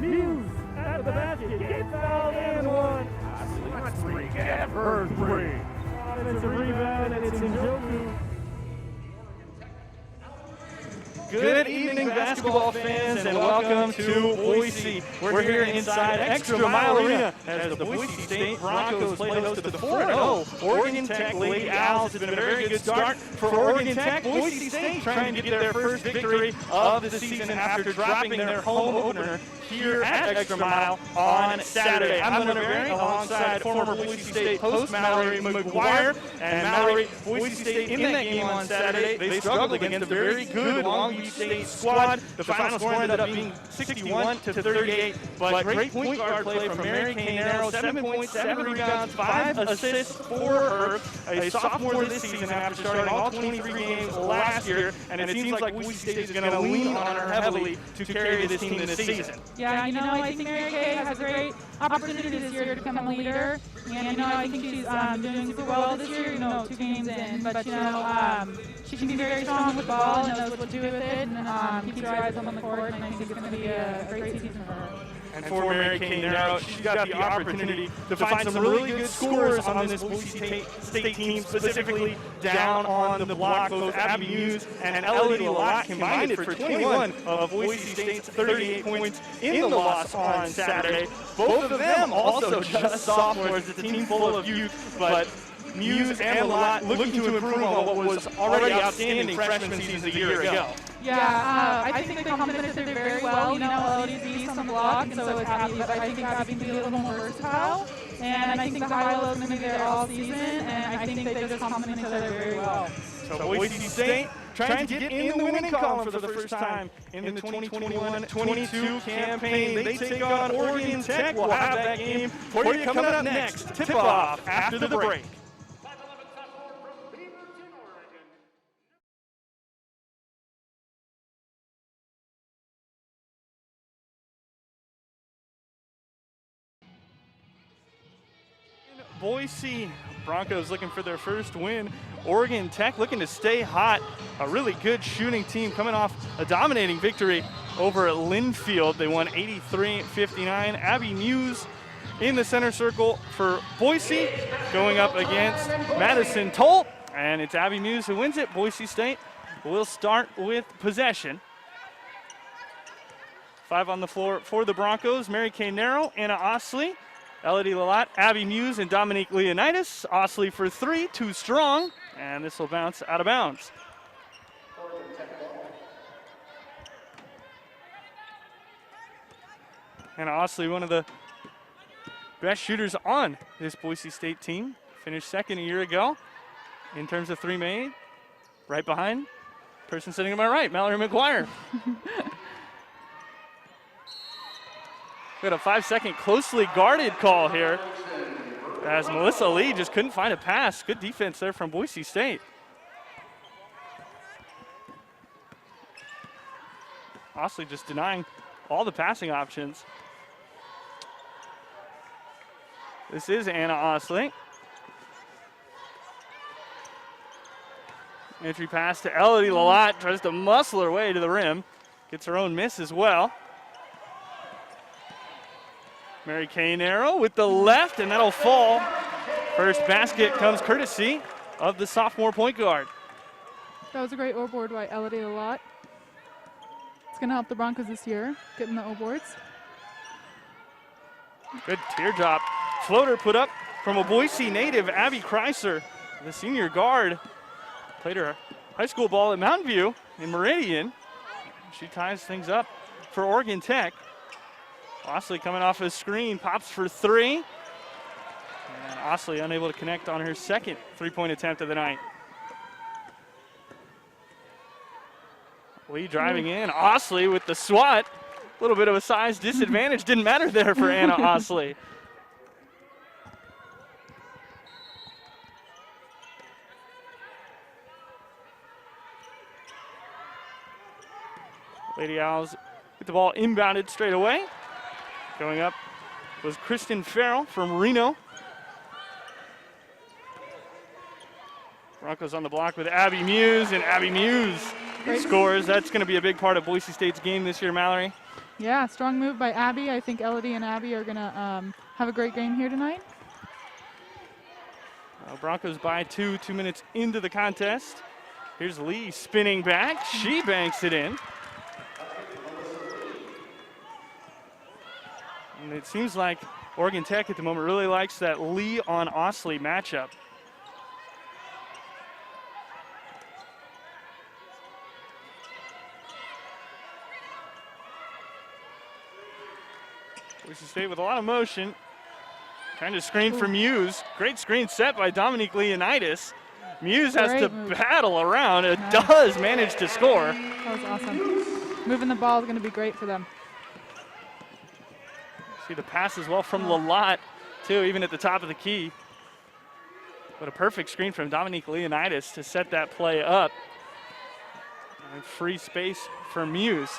Muse at the basket. Gets fouled and one. Let's three. Get her three. Offensive rebound, and it's Njoku. Good evening, basketball fans, and welcome to Boise. We're here inside ExtraMile Arena as the Boise State Broncos play host to the 4-0 Oregon Tech Lady Owls. It's been a very good start for Oregon Tech. Boise State trying to get their first victory of the season after dropping their home opener here at ExtraMile on Saturday. I'm Leonard Berry alongside former Boise State post Mallory McGuire. And Mallory, Boise State in that game on Saturday, they struggled against a very good Long Beach State squad. The final score ended up being 61-38, but great point guard play from Mary Kay-Narrow, 7 points, 7 rebounds, 5 assists for her, a sophomore this season after starting all 23 games last year, and it seems like Boise State is going to lean on her heavily to carry this team this season. Yeah, I think Mary Kay has a great opportunity this year to become a leader, and I think she's doing super well this year, 2 games in, but she can be very strong with the ball and knows what to do with it, and keep your eyes on the court, and I think it's going to be a great season for her. And for Mary Kay-Narrow, she's got the opportunity to find some really good scorers on this Boise State team, specifically down on the block. Both Abby Muse and Elodie Lalott combined for 21 of Boise State's 38 points in the loss on Saturday. Both of them also just sophomores. It's a team full of youth, but Muse and Lalott looking to improve on what was already outstanding freshman season a year ago. Yeah, I think they complement each other very well. Elodie's beast on the block, and so is Abby, but I think Abby can be a little more versatile. And I think the high low is going to be there all season, and I think they just complement each other very well. So Boise State trying to get in the winning column for the first time in the 2021-22 campaign. They take on Oregon Tech. We'll have that game for you coming up next. Tip-off after the break. Boise Broncos looking for their first win. Oregon Tech looking to stay hot. A really good shooting team coming off a dominating victory over at Linfield. They won 83-59. Abby Muse in the center circle for Boise, going up against Madison Toll. And it's Abby Muse who wins it. Boise State will start with possession. 5 on the floor for the Broncos. Mary Kay-Narrow, Anna Osley, Elodie Lalott, Abby Muse, and Dominique Leonidas. Osley for 3, too strong, and this will bounce out of bounds. Anna Osley, one of the best shooters on this Boise State team. Finished second a year ago in terms of 3 made. Right behind person sitting to my right, Mallory McGuire. We got a 5-second closely guarded call here as Melissa Lee just couldn't find a pass. Good defense there from Boise State. Osley just denying all the passing options. This is Anna Osley. Entry pass to Elodie Lalott, tries to muscle her way to the rim. Gets her own miss as well. Mary Kay-Narrow with the left, and that'll fall. First basket comes courtesy of the sophomore point guard. That was a great O-board by Elodie Lalott. It's going to help the Broncos this year, getting the O-boards. Good teardrop floater put up from a Boise native, Abby Chrysler, the senior guard. Played her high school ball at Mountain View in Meridian. She ties things up for Oregon Tech. Osley coming off a screen, pops for 3. And Osley unable to connect on her second three-point attempt of the night. Lee driving in, Osley with the swat. A little bit of a size disadvantage, didn't matter there for Anna Osley. Lady Owls get the ball inbounded straight away. Going up was Kristen Farrell from Reno. Broncos on the block with Abby Muse, and Abby Muse scores. That's going to be a big part of Boise State's game this year, Mallory. Yeah, strong move by Abby. I think Elodie and Abby are going to have a great game here tonight. Broncos by 2 minutes into the contest. Here's Lee spinning back. She banks it in. And it seems like Oregon Tech at the moment really likes that Lee on Osley matchup. Boise State with a lot of motion. Trying to screen for Muse. Great screen set by Dominique Leonidas. Muse has to battle around. It does manage to score. That was awesome. Moving the ball is going to be great for them. See the pass as well from Lalott, too, even at the top of the key. But a perfect screen from Dominique Leonidas to set that play up. And free space for Muse.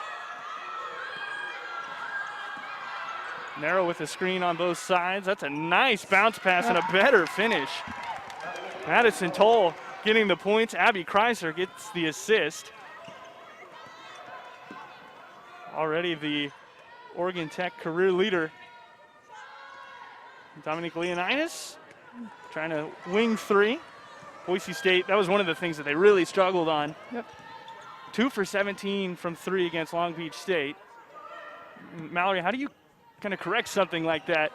Narrow with the screen on both sides. That's a nice bounce pass and a better finish. Madison Toll getting the points. Abby Kreiser gets the assist. Already the Oregon Tech career leader. Dominique Leonidas trying to wing three. Boise State, that was one of the things that they really struggled on. Yep. 2 for 17 from 3 against Long Beach State. Mallory, how do you kind of correct something like that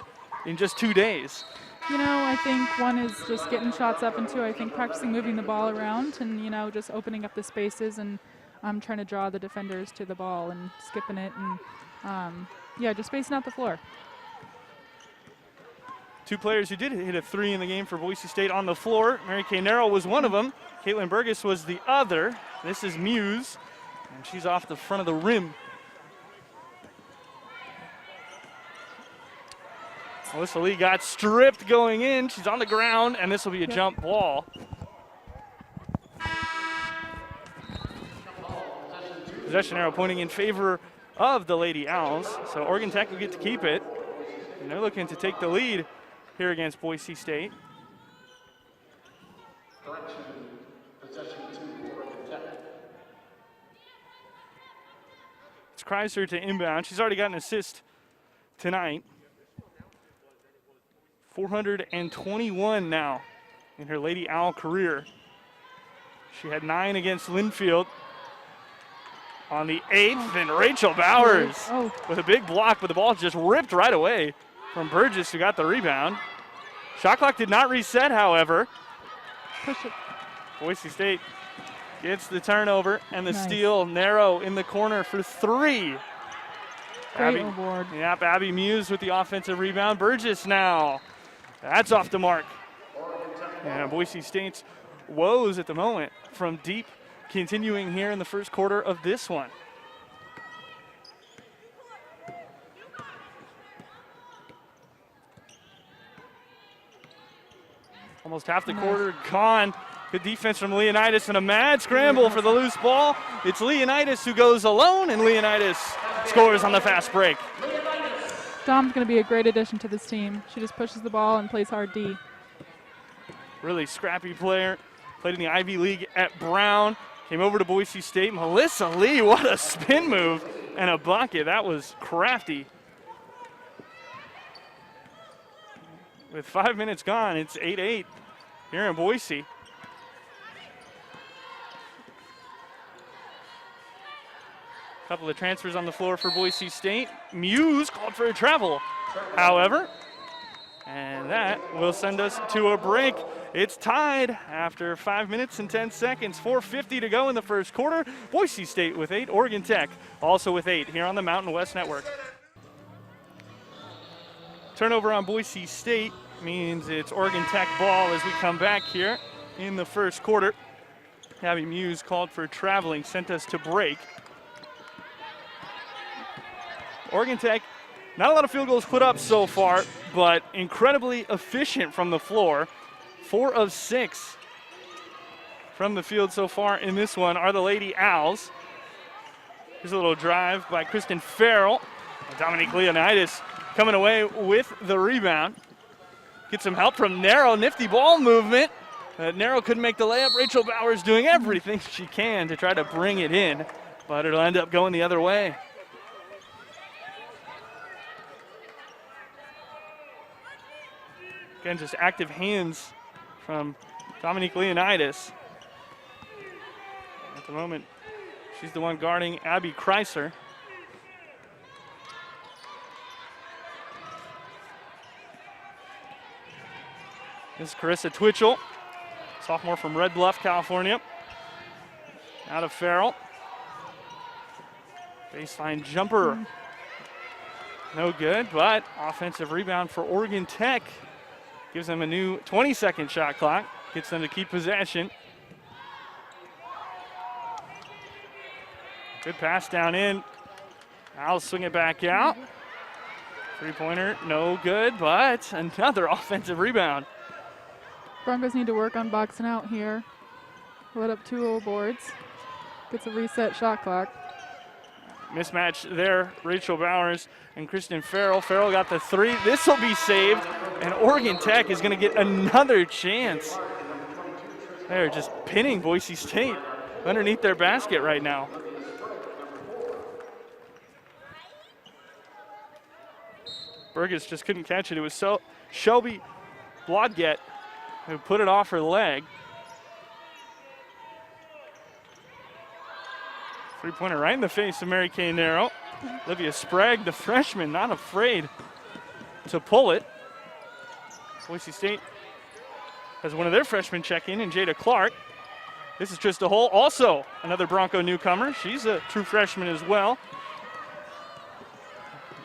in just 2 days? You know, I think one is just getting shots up, and two, I think practicing moving the ball around and, you know, just opening up the spaces and trying to draw the defenders to the ball and skipping it and, yeah, just spacing out the floor. 2 players who did hit a 3 in the game for Boise State on the floor. Mary Kay Narrow was one of them. Caitlin Burgess was the other. This is Muse, and she's off the front of the rim. Alyssa Lee got stripped going in. She's on the ground, and this will be a jump ball. Possession arrow pointing in favor of the Lady Owls. So Oregon Tech will get to keep it. And they're looking to take the lead here against Boise State. It's Kreiser to inbound. She's already got an assist tonight. 421 now in her Lady Owl career. She had 9 against Linfield on the 8th, and Rachel Bowers with a big block, but the ball just ripped right away from Burgess, who got the rebound. Shot clock did not reset, however. Boise State gets the turnover and the steal. Narrow in the corner for 3. Great reward. Yep, Abby Muse with the offensive rebound. Burgess now. That's off the mark. And Boise State's woes at the moment from deep continuing here in the first quarter of this one. Almost half the quarter gone. Good defense from Leonidas and a mad scramble for the loose ball. It's Leonidas who goes alone, and Leonidas scores on the fast break. Dom's going to be a great addition to this team. She just pushes the ball and plays hard D. Really scrappy player. Played in the Ivy League at Brown. Came over to Boise State. Melissa Lee, what a spin move and a bucket. That was crafty. With 5 minutes gone, it's 8-8 here in Boise. Couple of transfers on the floor for Boise State. Muse called for a travel, however, and that will send us to a break. It's tied after 5 minutes and 10 seconds. 4:50 to go in the first quarter. Boise State with 8, Oregon Tech also with 8 here on the Mountain West Network. Turnover on Boise State means it's Oregon Tech ball as we come back here in the first quarter. Abby Muse called for traveling, sent us to break. Oregon Tech, not a lot of field goals put up so far, but incredibly efficient from the floor. 4 of 6 from the field so far in this one are the Lady Owls. Here's a little drive by Kristen Farrell. Dominique Leonidas coming away with the rebound. Get some help from Narrow, nifty ball movement. Narrow couldn't make the layup. Rachel Bowers doing everything she can to try to bring it in, but it'll end up going the other way. Again, just active hands from Dominique Leonidas. At the moment, she's the one guarding Abby Kreiser. This is Carissa Twitchell, sophomore from Red Bluff, California. Out of Farrell. Baseline jumper. No good, but offensive rebound for Oregon Tech. Gives them a new 20-second shot clock. Gets them to keep possession. Good pass down in. I'll swing it back out. Three-pointer, no good, but another offensive rebound. Broncos need to work on boxing out here. Let up 2 old boards. Gets a reset shot clock. Mismatch there, Rachel Bowers and Kristen Farrell. Farrell got the 3. This will be saved, and Oregon Tech is going to get another chance. They're just pinning Boise State underneath their basket right now. Burgess just couldn't catch it. It was Shelby Blodgett who put it off her leg. Three-pointer right in the face of Mary Kay Narrow. Olivia Sprague, the freshman, not afraid to pull it. Boise State has one of their freshmen check in Jada Clark. This is Trista Hull, also another Bronco newcomer. She's a true freshman as well.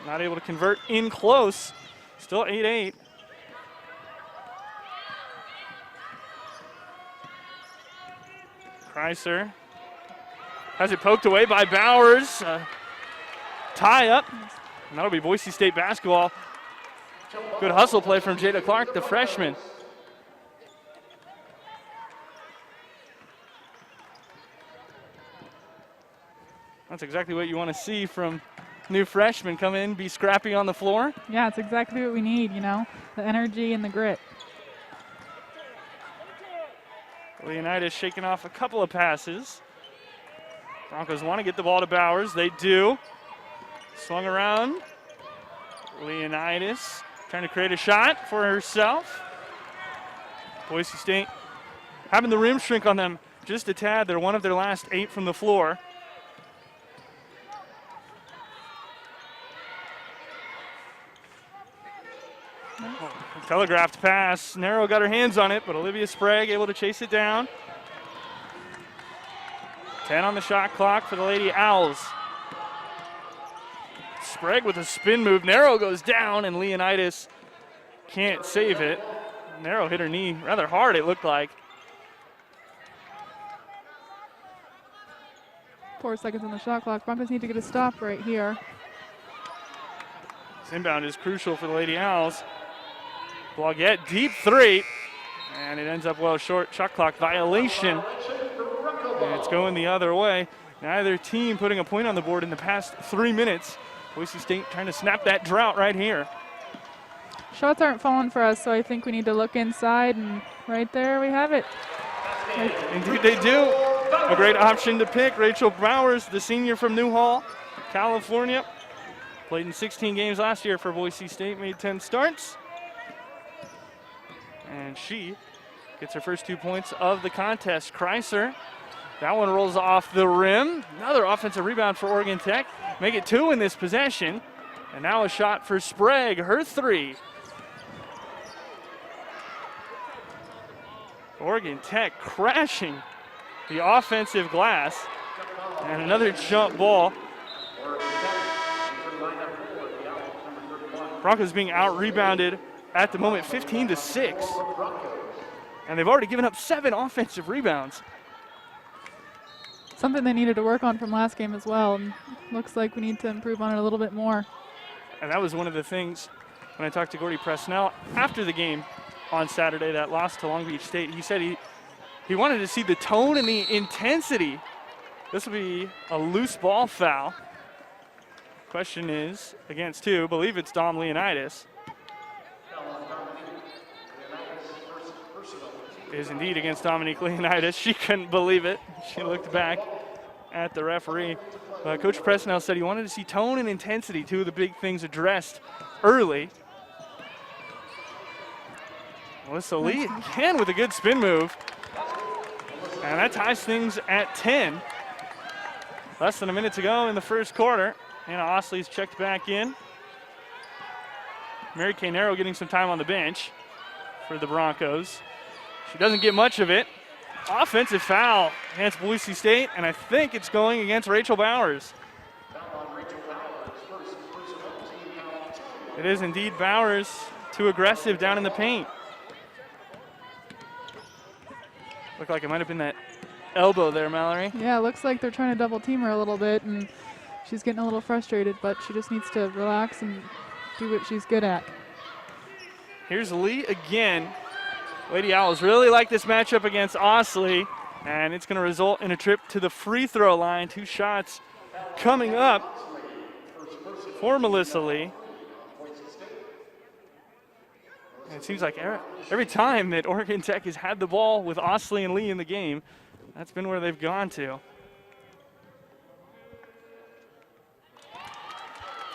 Not able to convert in close. Still 8-8. Kreiser has it poked away by Bowers. Tie up. And that'll be Boise State basketball. Good hustle play from Jada Clark, the freshman. That's exactly what you want to see from new freshmen. Come in, be scrappy on the floor. Yeah, it's exactly what we need, you know, the energy and the grit. Leonidas shaking off a couple of passes. Broncos want to get the ball to Bowers. They do. Swung around. Leonidas trying to create a shot for herself. Boise State having the rim shrink on them just a tad. They're one of their last 8 from the floor. Telegraphed pass. Narrow got her hands on it, but Olivia Sprague able to chase it down. 10 on the shot clock for the Lady Owls. Sprague with a spin move. Narrow goes down, and Leonidas can't save it. Narrow hit her knee rather hard, it looked like. 4 seconds on the shot clock. Broncos need to get a stop right here. This inbound is crucial for the Lady Owls. Blodgett, deep 3, and it ends up well short. Shot clock violation. And it's going the other way. Neither team putting a point on the board in the past 3 minutes. Boise State trying to snap that drought right here. Shots aren't falling for us, so I think we need to look inside, and right there we have it. Indeed they do. A great option to pick. Rachel Bowers, the senior from Newhall, California. Played in 16 games last year for Boise State, made 10 starts. And she gets her first 2 points of the contest. Kreiser, that one rolls off the rim. Another offensive rebound for Oregon Tech. Make it 2 in this possession. And now a shot for Sprague, her 3. Oregon Tech crashing the offensive glass. And another jump ball. Broncos being out-rebounded at the moment 15-6. And they've already given up 7 offensive rebounds. Something they needed to work on from last game as well. And looks like we need to improve on it a little bit more. And that was one of the things when I talked to Gordy Presnell after the game on Saturday, that loss to Long Beach State. He said he wanted to see the tone and the intensity. This will be a loose ball foul. Question is against 2. I believe it's Dom Leonidas. It is indeed against Dominique Leonidas. She couldn't believe it. She looked back at the referee. Coach Presnell said he wanted to see tone and intensity, 2 of the big things addressed early. Melissa Lee again with a good spin move. And that ties things at 10. Less than a minute to go in the first quarter. Anna Osley's checked back in. Mary Kay Nero getting some time on the bench for the Broncos. She doesn't get much of it. Offensive foul against Boise State, and I think it's going against Rachel Bowers. It is indeed Bowers, too aggressive down in the paint. Looked like it might have been that elbow there, Mallory. Yeah, it looks like they're trying to double team her a little bit, and she's getting a little frustrated, but she just needs to relax and do what she's good at. Here's Lee again. Lady Owls really like this matchup against Osley, and it's going to result in a trip to the free throw line. 2 shots coming up for Melissa Lee. And it seems like every time that Oregon Tech has had the ball with Osley and Lee in the game, that's been where they've gone to.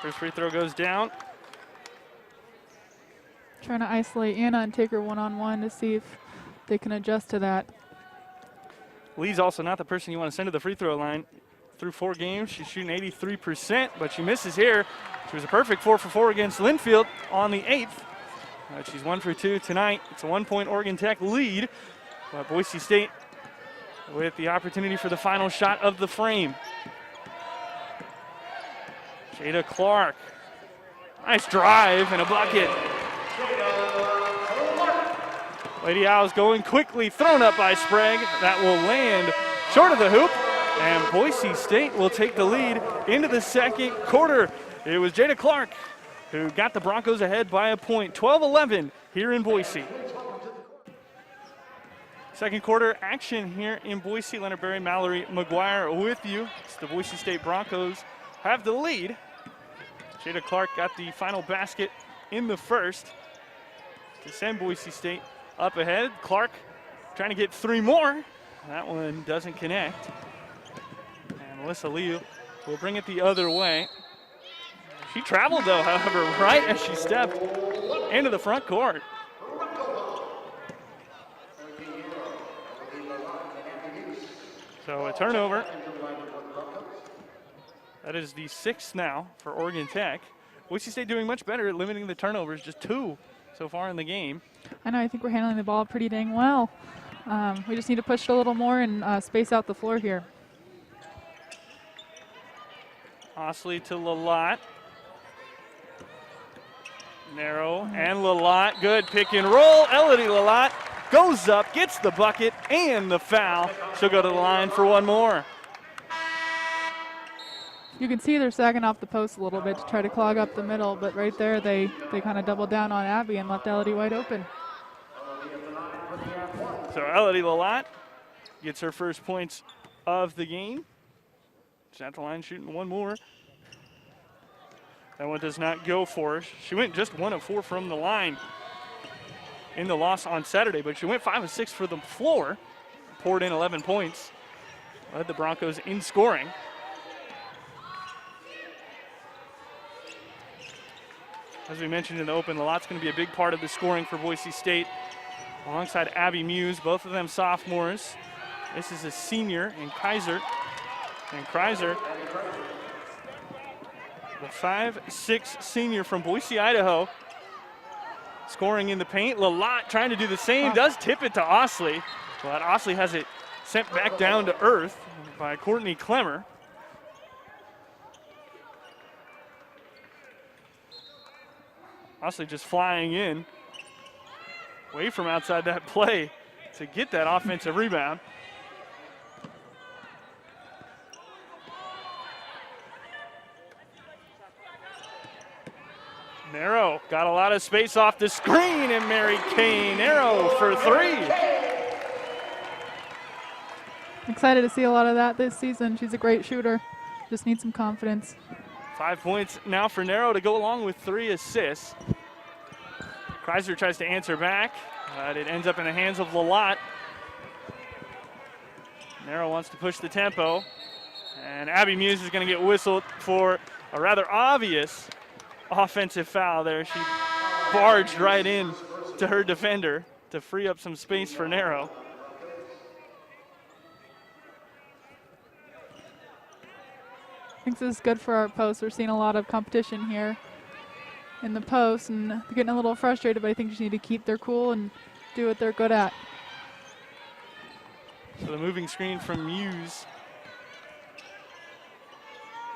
First free throw goes down. Trying to isolate Anna and take her one-on-one to see if they can adjust to that. Lee's also not the person you want to send to the free throw line. Through 4 games, she's shooting 83%, but she misses here. She was a perfect 4 for 4 against Linfield on the 8th. She's 1 for 2 tonight. It's a 1-point Oregon Tech lead. But Boise State with the opportunity for the final shot of the frame. Jada Clark. Nice drive and a bucket. Lady Owls going quickly, thrown up by Sprague. That will land short of the hoop, and Boise State will take the lead into the second quarter. It was Jada Clark who got the Broncos ahead by a point, 12-11 here in Boise. Second quarter action here in Boise. Leonard Berry, Mallory McGuire with you. It's the Boise State Broncos have the lead. Jada Clark got the final basket in the first to send Boise State up ahead. Clark trying to get 3 more. That one doesn't connect. And Melissa Lee will bring it the other way. She traveled though, however, right as she stepped into the front court. So a turnover. That is the 6th now for Oregon Tech. Boise State doing much better at limiting the turnovers, just 2 so far in the game. I know, I think we're handling the ball pretty dang well. We just need to push it a little more and space out the floor here. Osley to Lalott. Narrow and Lalott, good pick and roll. Elodie Lalott goes up, gets the bucket and the foul. She'll go to the line for 1 more. You can see they're sagging off the post a little bit to try to clog up the middle, but right there they kind of doubled down on Abby and left Elodie wide open. So Elodie Lalott gets her first points of the game. She's at the line shooting 1 more. That one does not go for her. She went just 1 of 4 from the line in the loss on Saturday, but she went 5 of 6 for the floor. Poured in 11 points. Led the Broncos in scoring. As we mentioned in the open, Lalott's going to be a big part of the scoring for Boise State, alongside Abby Muse, both of them sophomores. This is a senior in Kaiser. And Kaiser, the 5'6" senior from Boise, Idaho, scoring in the paint. Lalott trying to do the same, does tip it to Osley, but Osley has it sent back down to earth by Courtney Clemmer. Osley just flying in, away from outside that play to get that offensive rebound. Narrow got a lot of space off the screen, and Mary Kay Narrow for 3. Excited to see a lot of that this season. She's a great shooter. Just needs some confidence. 5 points now for Narrow to go along with 3 assists. Kreiser tries to answer back, but it ends up in the hands of Lalott. Narrow wants to push the tempo, and Abby Muse is going to get whistled for a rather obvious offensive foul there. She barged right in to her defender. to free up some space for Narrow. I think this is good for our post. We're seeing a lot of competition here in the post, and they're getting a little frustrated, but I think you just need to keep their cool and do what they're good at. So the moving screen from Muse.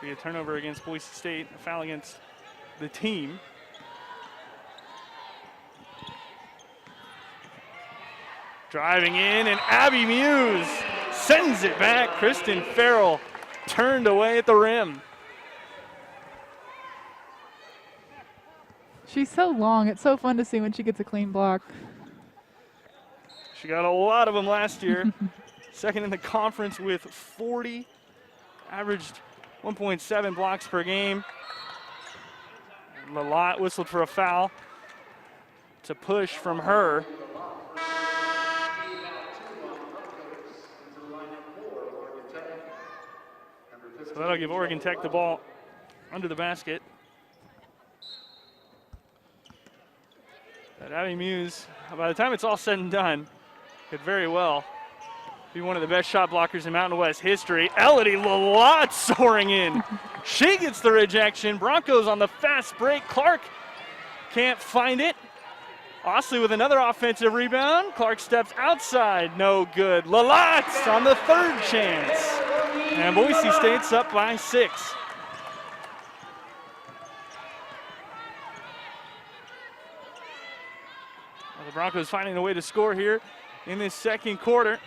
Be a turnover against Boise State, a foul against the team. Driving in, and Abby Muse sends it back. Kristen Farrell turned away at the rim. She's so long. It's so fun to see when she gets a clean block. She got a lot of them last year. Second in the conference with 40. Averaged 1.7 blocks per game. Lalott whistled for a foul to push from her. So that'll give Oregon Tech the ball under the basket. But Abby Muse, by the time it's all said and done, could very well be one of the best shot blockers in Mountain West history. Elodie Lalott soaring in. She gets the rejection. Broncos on the fast break. Clark can't find it. Osley with another offensive rebound. Clark steps outside. No good. Lalott on the third chance. And Boise State's up by 6. Well, the Broncos finding a way to score here in this second quarter.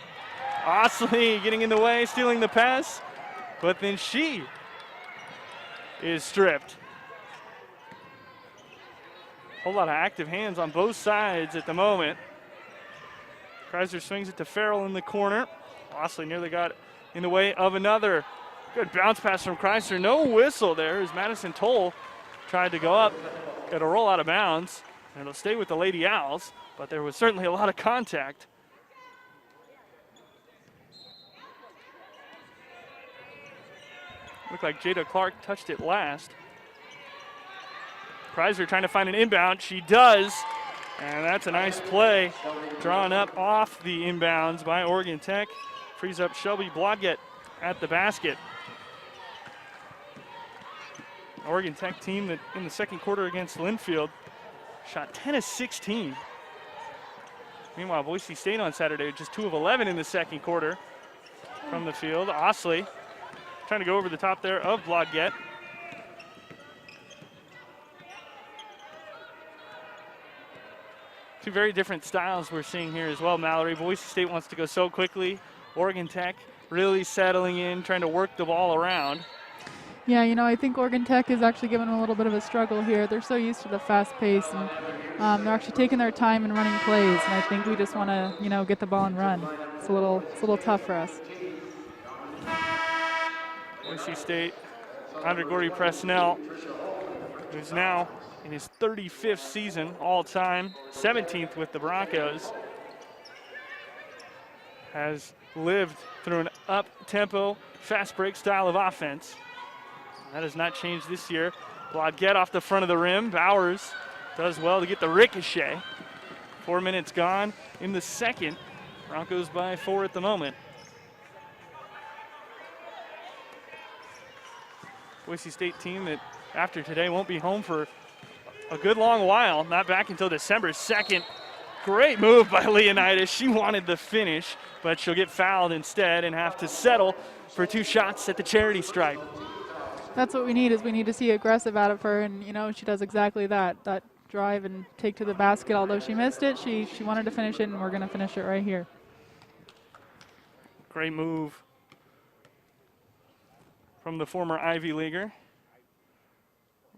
Osley getting in the way, stealing the pass, but then she is stripped. Whole lot of active hands on both sides at the moment. Kreiser swings it to Farrell in the corner. Osley nearly got in the way of another. Good bounce pass from Kreiser. No whistle there as Madison Toll tried to go up. Got to roll out of bounds, and it'll stay with the Lady Owls, but there was certainly a lot of contact. Looked like Jada Clark touched it last. Kreiser trying to find an inbound. She does. And that's a nice play. Drawn up off the inbounds by Oregon Tech. Frees up Shelby Blodgett at the basket. Oregon Tech team that in the second quarter against Linfield shot 10 of 16. Meanwhile, Boise State on Saturday just 2 of 11 in the second quarter from the field. Osley trying to go over the top there of Blodgett. Two very different styles we're seeing here as well, Mallory. Boise State wants to go so quickly. Oregon Tech really settling in, trying to work the ball around. Yeah, you know, I think Oregon Tech is actually giving them a little bit of a struggle here. They're so used to the fast pace, and they're actually taking their time and running plays. And I think we just want to, you know, get the ball and run. It's a little tough for us. Boise State, Andre Gordy Presnell, who's now in his 35th season all-time, 17th with the Broncos, has lived through an up-tempo, fast break style of offense. That has not changed this year. Blodgett off the front of the rim. Bowers does well to get the ricochet. 4 minutes gone in the second. Broncos by 4 at the moment. Boise State team that after today won't be home for a good long while. Not back until December 2nd. Great move by Leonidas. She wanted the finish, but she'll get fouled instead and have to settle for 2 shots at the charity stripe. That's what we need, is we need to see aggressive out of her, and you know, she does exactly that drive and take to the basket. Although she missed it, she wanted to finish it, and we're going to finish it right here. Great move from the former Ivy Leaguer.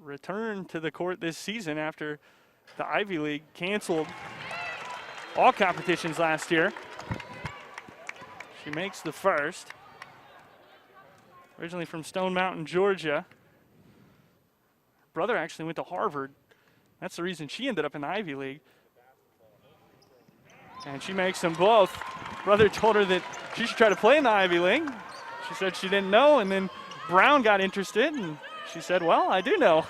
Returned to the court this season after the Ivy League canceled all competitions last year. She makes the first. Originally from Stone Mountain, Georgia. Her brother actually went to Harvard. That's the reason she ended up in the Ivy League. And she makes them both. Brother told her that she should try to play in the Ivy League. She said she didn't know, and then Brown got interested, and she said, well, I do know.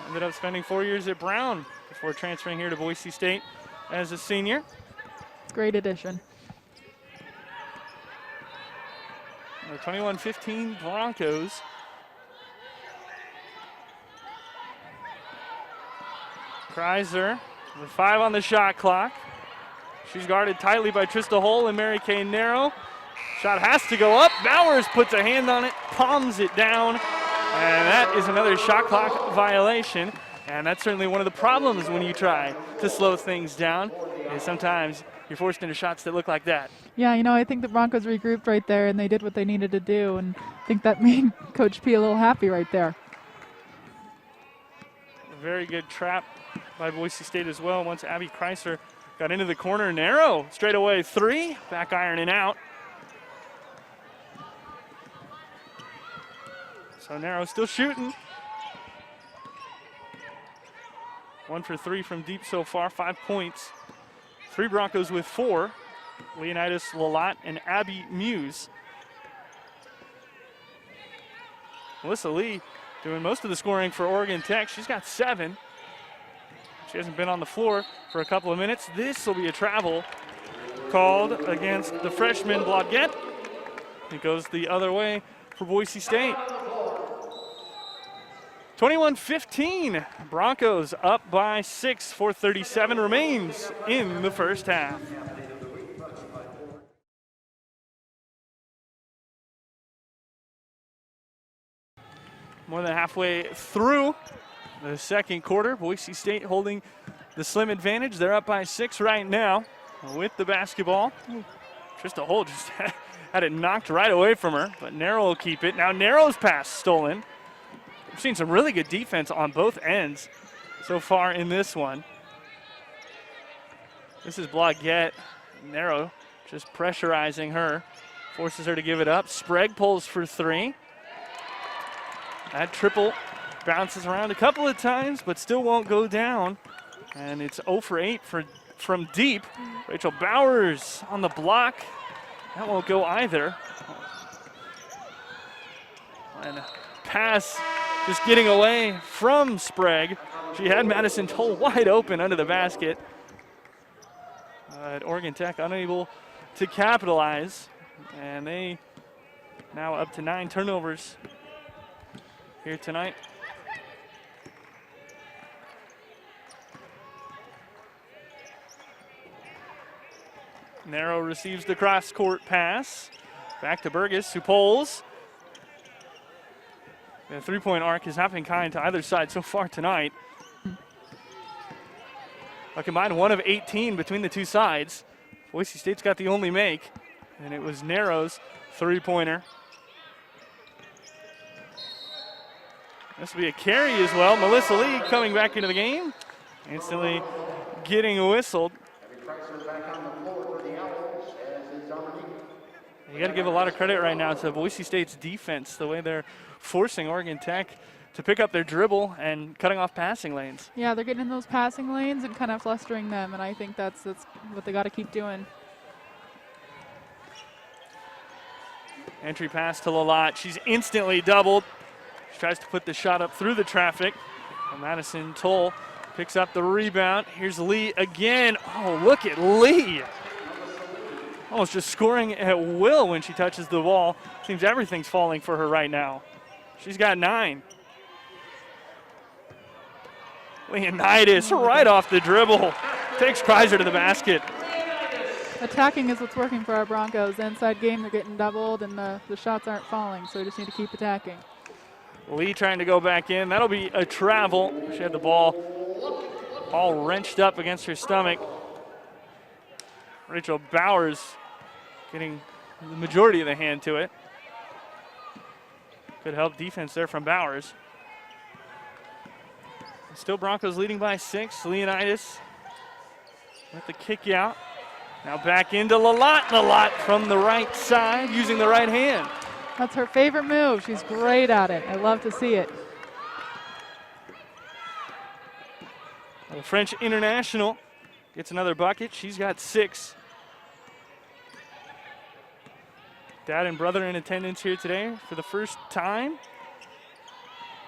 Ended up spending 4 years at Brown before transferring here to Boise State as a senior. Great addition. The 21-15 Broncos. Kreiser with 5 on the shot clock. She's guarded tightly by Trista Hull and Mary Kay Narrow. Shot has to go up. Bowers puts a hand on it, palms it down, and that is another shot clock violation. And that's certainly one of the problems when you try to slow things down, is sometimes you're forced into shots that look like that. Yeah, you know, I think the Broncos regrouped right there, and they did what they needed to do, and I think that made Coach P a little happy right there. A very good trap by Boise State as well. Once Abby Kreiser got into the corner, Narrow straight away 3, back iron and out. So Narrow still shooting. 1 for 3 from deep so far, 5 points. 3 Broncos with 4. Leonidas Lalat and Abby Muse. Melissa Lee doing most of the scoring for Oregon Tech. She's got 7. She hasn't been on the floor for a couple of minutes. This will be a travel called against the freshman Blodgett. It goes the other way for Boise State. 21-15, Broncos up by 6, 4:37 remains in the first half. More than halfway through the second quarter, Boise State holding the slim advantage. They're up by 6 right now with the basketball. Trista Hull just had it knocked right away from her, but Narrow will keep it. Now Narrow's pass stolen. We've seen some really good defense on both ends so far in this one. This is Blodgett. Narrow just pressurizing her, forces her to give it up. Sprague pulls for 3. That triple bounces around a couple of times, but still won't go down. And it's 0 for 8 from deep. Rachel Bowers on the block. That won't go either. And pass just getting away from Sprague. She had Madison Toll wide open under the basket. But Oregon Tech unable to capitalize. And they now up to 9 turnovers here tonight. Narrow receives the cross-court pass. Back to Burgess, who pulls. The three-point arc has not been kind to either side so far tonight. A combined 1 of 18 between the two sides. Boise State's got the only make, and it was Narrow's three-pointer. This will be a carry as well. Melissa Lee coming back into the game, instantly getting whistled. You got to give a lot of credit right now to Boise State's defense, the way they're forcing Oregon Tech to pick up their dribble and cutting off passing lanes. Yeah, they're getting in those passing lanes and kind of flustering them, and I think that's what they got to keep doing. Entry pass to Lalat. She's instantly doubled. She tries to put the shot up through the traffic. And Madison Toll picks up the rebound. Here's Lee again. Oh, look at Lee. Almost just scoring at will when she touches the ball. Seems everything's falling for her right now. She's got 9. Leonidas right off the dribble. Takes Kreiser to the basket. Attacking is what's working for our Broncos. The inside game, they're getting doubled, and the shots aren't falling, so we just need to keep attacking. Lee trying to go back in. That'll be a travel. She had the ball all wrenched up against her stomach. Rachel Bowers getting the majority of the hand to it. Good help defense there from Bowers. Still Broncos leading by 6. Leonidas with the kick out. Now back into Lalat. Lalat from the right side using the right hand. That's her favorite move. She's great at it. I love to see it. The French international gets another bucket. She's got 6. Dad and brother in attendance here today for the first time.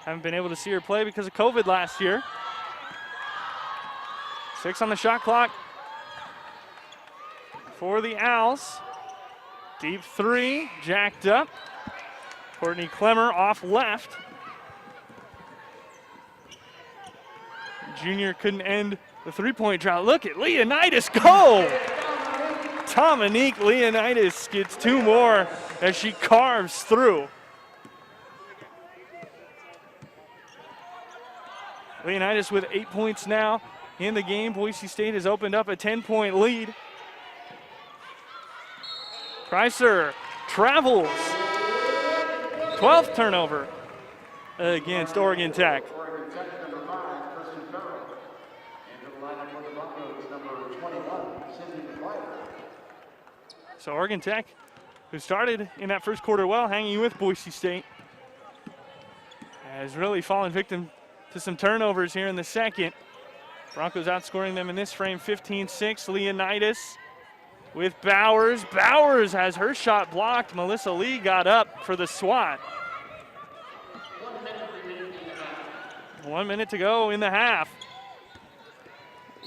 Haven't been able to see her play because of COVID last year. 6 on the shot clock. for the Owls. Deep three, jacked up. Courtney Clemmer off left. Junior couldn't end the three-point drought. Look at Leonidas go! Dominique Leonidas gets 2 more as she carves through. Leonidas with 8 points now in the game. Boise State has opened up a 10-point lead. Kreiser travels. 12th turnover against Oregon Tech. So Oregon Tech, who started in that first quarter well, hanging with Boise State, has really fallen victim to some turnovers here in the second. Broncos outscoring them in this frame 15-6. Leonidas with Bowers. Bowers has her shot blocked. Melissa Lee got up for the swat. 1 minute to go in the half.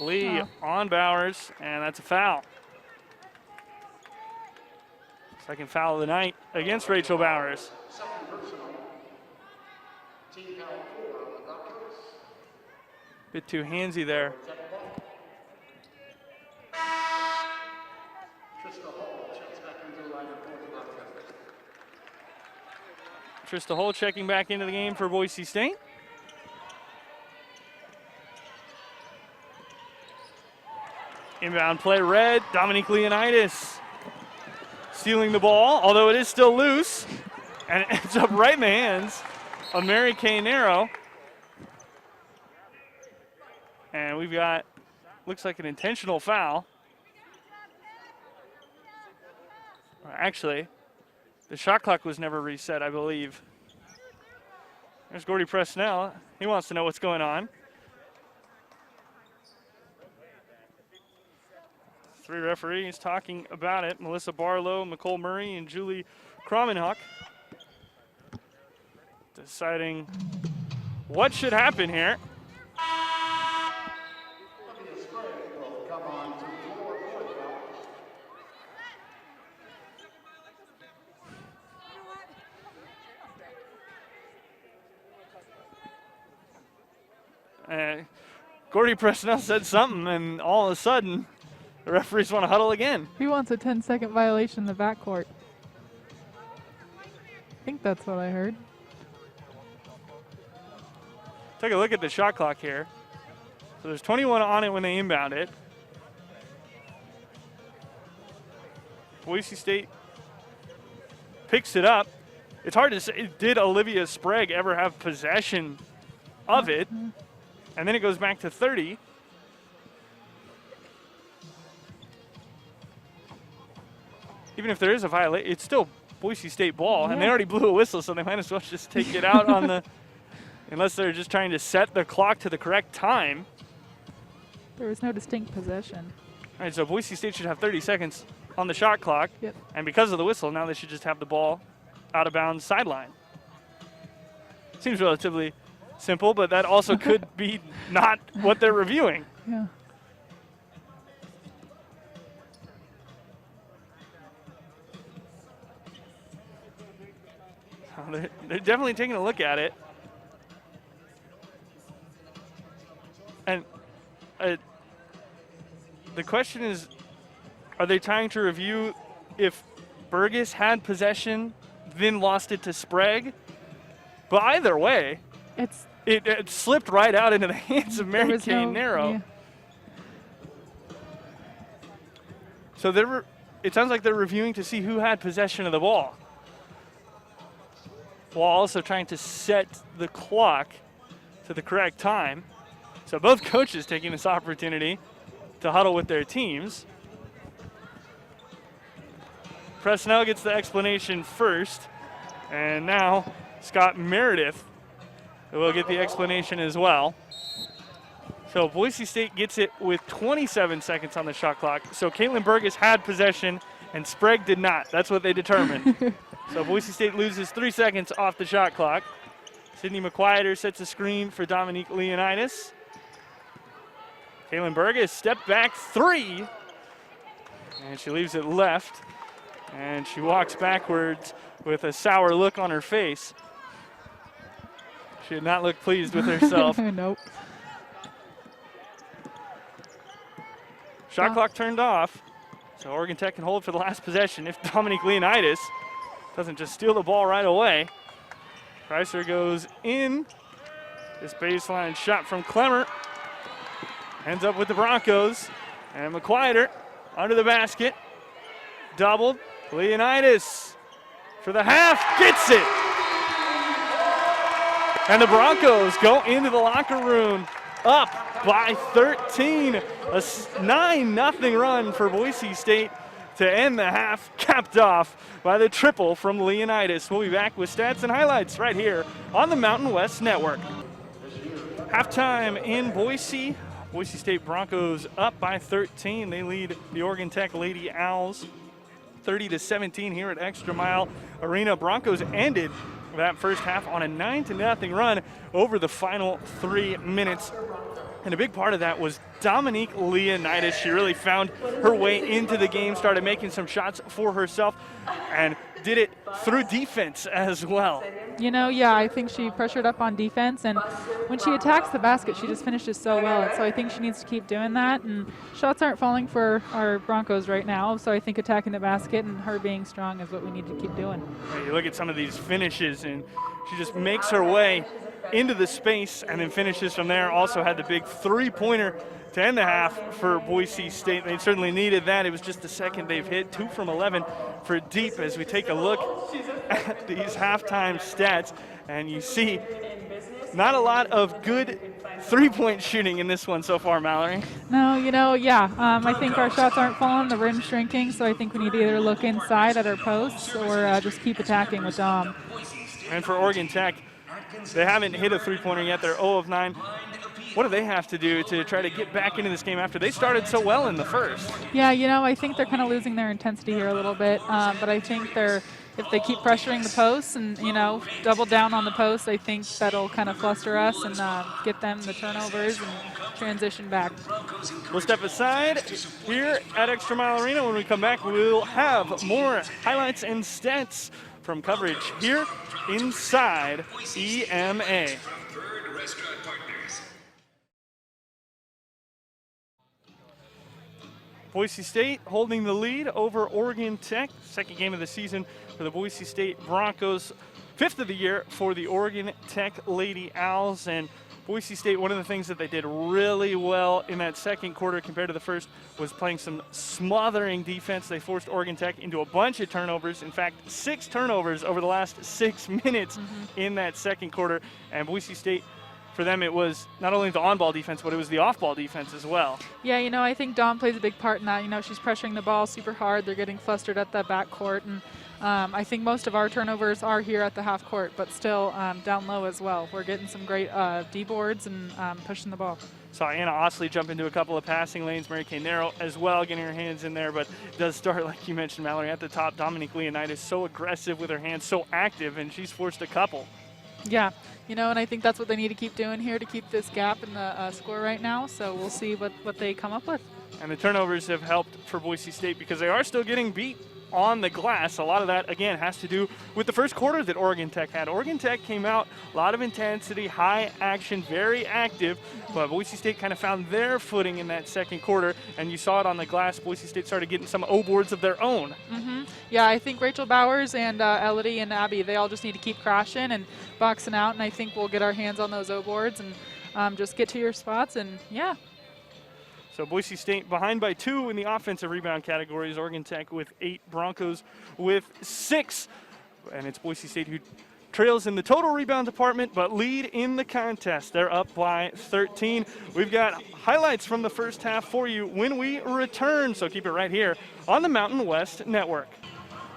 Lee on Bowers, and that's a foul. Second foul of the night against Rachel Bowers. Bit too handsy there. Trista Hull checking back into the game for Boise State. Inbound play, red. Dominique Leonidas stealing the ball, although it is still loose, and it ends up right in the hands of Mary Kay Narrow. And we've got, looks like an intentional foul. Actually, the shot clock was never reset, I believe. There's Gordy Presnell. He wants to know what's going on. 3 referees talking about it. Melissa Barlow, Nicole Murray, and Julie Kromenhoek deciding what should happen here. Gordy Presnell said something, and all of a sudden, the referees want to huddle again. He wants a 10-second violation in the backcourt. I think that's what I heard. Take a look at the shot clock here. So there's 21 on it when they inbound it. Boise State picks it up. It's hard to say, did Olivia Sprague ever have possession of it? And then it goes back to 30. Even if there is a violation, it's still Boise State ball, and they already blew a whistle, so they might as well just take it out on the, unless they're just trying to set the clock to the correct time. There was no distinct possession. All right, so Boise State should have 30 seconds on the shot clock, and because of the whistle, now they should just have the ball out of bounds sideline. Seems relatively simple, but that also could be not what they're reviewing. Yeah. They're definitely taking a look at it. And the question is, are they trying to review if Burgess had possession, then lost it to Sprague? But either way, it slipped right out into the hands of Mary Kay Narrow. Yeah. So it sounds like they're reviewing to see who had possession of the ball, while also trying to set the clock to the correct time. So both coaches taking this opportunity to huddle with their teams. Presnell gets the explanation first, and now Scott Meredith will get the explanation as well. So Boise State gets it with 27 seconds on the shot clock. So Caitlin Burgess had possession, and Sprague did not. That's what they determined. So Boise State loses 3 seconds off the shot clock. Sydney McQuieter sets a screen for Dominique Leonidas. Caitlin Burgess, step back 3. And she leaves it left. And she walks backwards with a sour look on her face. She did not look pleased with herself. Nope. Shot clock turned off. So Oregon Tech can hold for the last possession if Dominique Leonidas doesn't just steal the ball right away. Chrysler goes in. This baseline shot from Clemmer ends up with the Broncos. And McQuieter under the basket. Doubled. Leonidas for the half. Gets it. And the Broncos go into the locker room up by 13. A 9-0 run for Boise State to end the half, capped off by the triple from Leonidas. We'll be back with stats and highlights right here on the Mountain West Network. Halftime in Boise. Boise State Broncos up by 13. They lead the Oregon Tech Lady Owls 30-17 here at ExtraMile Arena. Broncos ended that first half on a 9-0 run over the final 3 minutes. And a big part of that was Dominique Leonidas. She really found her way into the game, started making some shots for herself, and did it through defense as well. You know, yeah, I think she pressured up on defense, and when she attacks the basket, she just finishes so well. And so I think she needs to keep doing that, and shots aren't falling for our Broncos right now, so I think attacking the basket and her being strong is what we need to keep doing. You look at some of these finishes, and she just makes her way into the space and then finishes from there. Also had the big three-pointer to end the half for Boise State. They certainly needed that. It was just the second they've hit, 2 from 11 for deep. As we take a look at these halftime stats, and you see not a lot of good three-point shooting in this one so far, Mallory. No, you know, yeah, I think our shots aren't falling, the rim's shrinking, so I think we need to either look inside at our posts or just keep attacking with Dom. And for Oregon Tech, they haven't hit a three-pointer yet. They're 0 of 9. What do they have to do to try to get back into this game after they started so well in the first? Yeah, you know, I think they're kind of losing their intensity here a little bit, but I think if they keep pressuring the posts and, you know, double down on the post, I think that'll kind of fluster us and get them the turnovers and transition back. We'll step aside here at ExtraMile Arena. When we come back, we'll have more highlights and stats from coverage here inside EMA. Boise State holding the lead over Oregon Tech. Second game of the season for the Boise State Broncos. 5th of the year for the Oregon Tech Lady Owls. And Boise State, one of the things that they did really well in that second quarter compared to the first was playing some smothering defense. They forced Oregon Tech into a bunch of turnovers. In fact, 6 turnovers over the last 6 minutes in that second quarter. And Boise State, for them, it was not only the on-ball defense, but it was the off-ball defense as well. Yeah, you know, I think Dawn plays a big part in that. You know, she's pressuring the ball super hard. They're getting flustered at the backcourt. And I think most of our turnovers are here at the half court, but still down low as well. We're getting some great D-boards and pushing the ball. Saw Anna Osley jump into a couple of passing lanes. Mary Kay Narrow as well, getting her hands in there, but it does start, like you mentioned, Mallory, at the top. Dominique Leonidas so aggressive with her hands, so active, and she's forced a couple. Yeah, you know, and I think that's what they need to keep doing here to keep this gap in the score right now. So we'll see what they come up with. And the turnovers have helped for Boise State because they are still getting beat on the glass. A lot of that, again, has to do with the first quarter that Oregon Tech had. Oregon Tech came out, a lot of intensity, high action, very active, but Boise State kind of found their footing in that second quarter, and you saw it on the glass. Boise State started getting some O-boards of their own. Yeah, I think Rachel Bowers and Elodie and Abby, they all just need to keep crashing and boxing out, and I think we'll get our hands on those O-boards and just get to your spots, and yeah. So Boise State behind by 2 in the offensive rebound categories. Oregon Tech with 8, Broncos with 6. And it's Boise State who trails in the total rebound department, but lead in the contest. They're up by 13. We've got highlights from the first half for you when we return, so keep it right here on the Mountain West Network.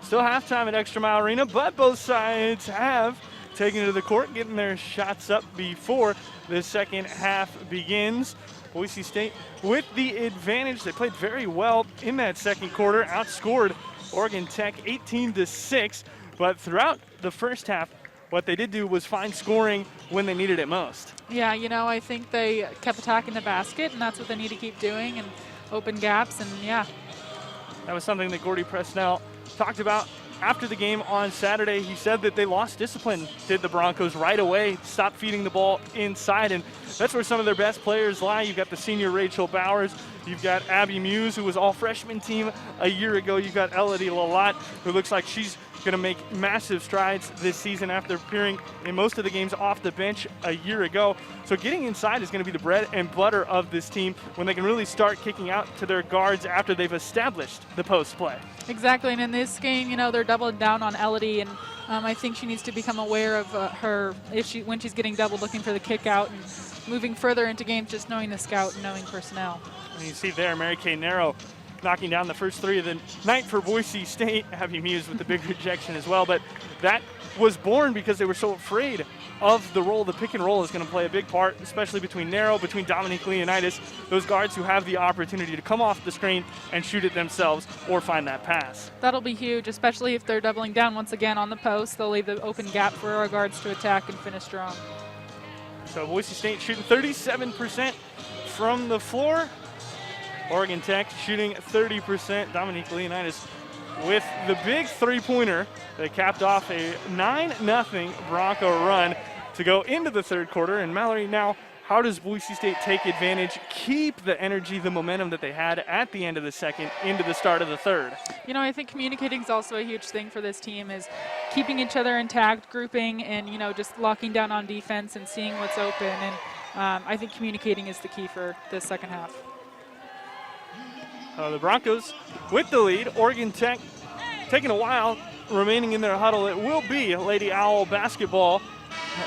Still halftime at ExtraMile Arena, but both sides have taken to the court, getting their shots up before the second half begins. Boise State with the advantage. They played very well in that second quarter, outscored Oregon Tech 18-6, but throughout the first half, what they did do was find scoring when they needed it most. Yeah, you know, I think they kept attacking the basket, and that's what they need to keep doing, and open gaps, and yeah. That was something that Gordy Presnell talked about after the game on Saturday. He said that they lost discipline, did the Broncos, right away, stopped feeding the ball inside, and that's where some of their best players lie. You've got the senior Rachel Bowers, you've got Abby Muse, who was all-freshman team a year ago, you've got Elodie Lalott, who looks like she's going to make massive strides this season after appearing in most of the games off the bench a year ago. So getting inside is going to be the bread and butter of this team when they can really start kicking out to their guards after they've established the post play. Exactly, and in this game, they're doubling down on Elodie, and I think she needs to become aware of her when she's getting doubled, looking for the kick out and moving further into games, just knowing the scout and knowing personnel. And you see there, Mary Kay Narrow knocking down the first three of the night for Boise State. Abby Muse with the big rejection as well, but that was born because they were so afraid of the role. The pick and roll is going to play a big part, especially between Narrow, between Dominique Leonidas, those guards who have the opportunity to come off the screen and shoot it themselves or find that pass. That'll be huge, especially if they're doubling down once again on the post. They'll leave the open gap for our guards to attack and finish strong. So Boise State shooting 37% from the floor. Oregon Tech shooting 30%. Dominique Leonidas with the big three-pointer that capped off a 9-0 Bronco run to go into the third quarter. And Mallory, now how does Boise State take advantage, keep the energy, the momentum that they had at the end of the second into the start of the third? I think communicating is also a huge thing for this team, is keeping each other intact, grouping, and, just locking down on defense and seeing what's open. And I think communicating is the key for this second half. The Broncos with the lead. Oregon Tech taking a while remaining in their huddle. It will be Lady Owl basketball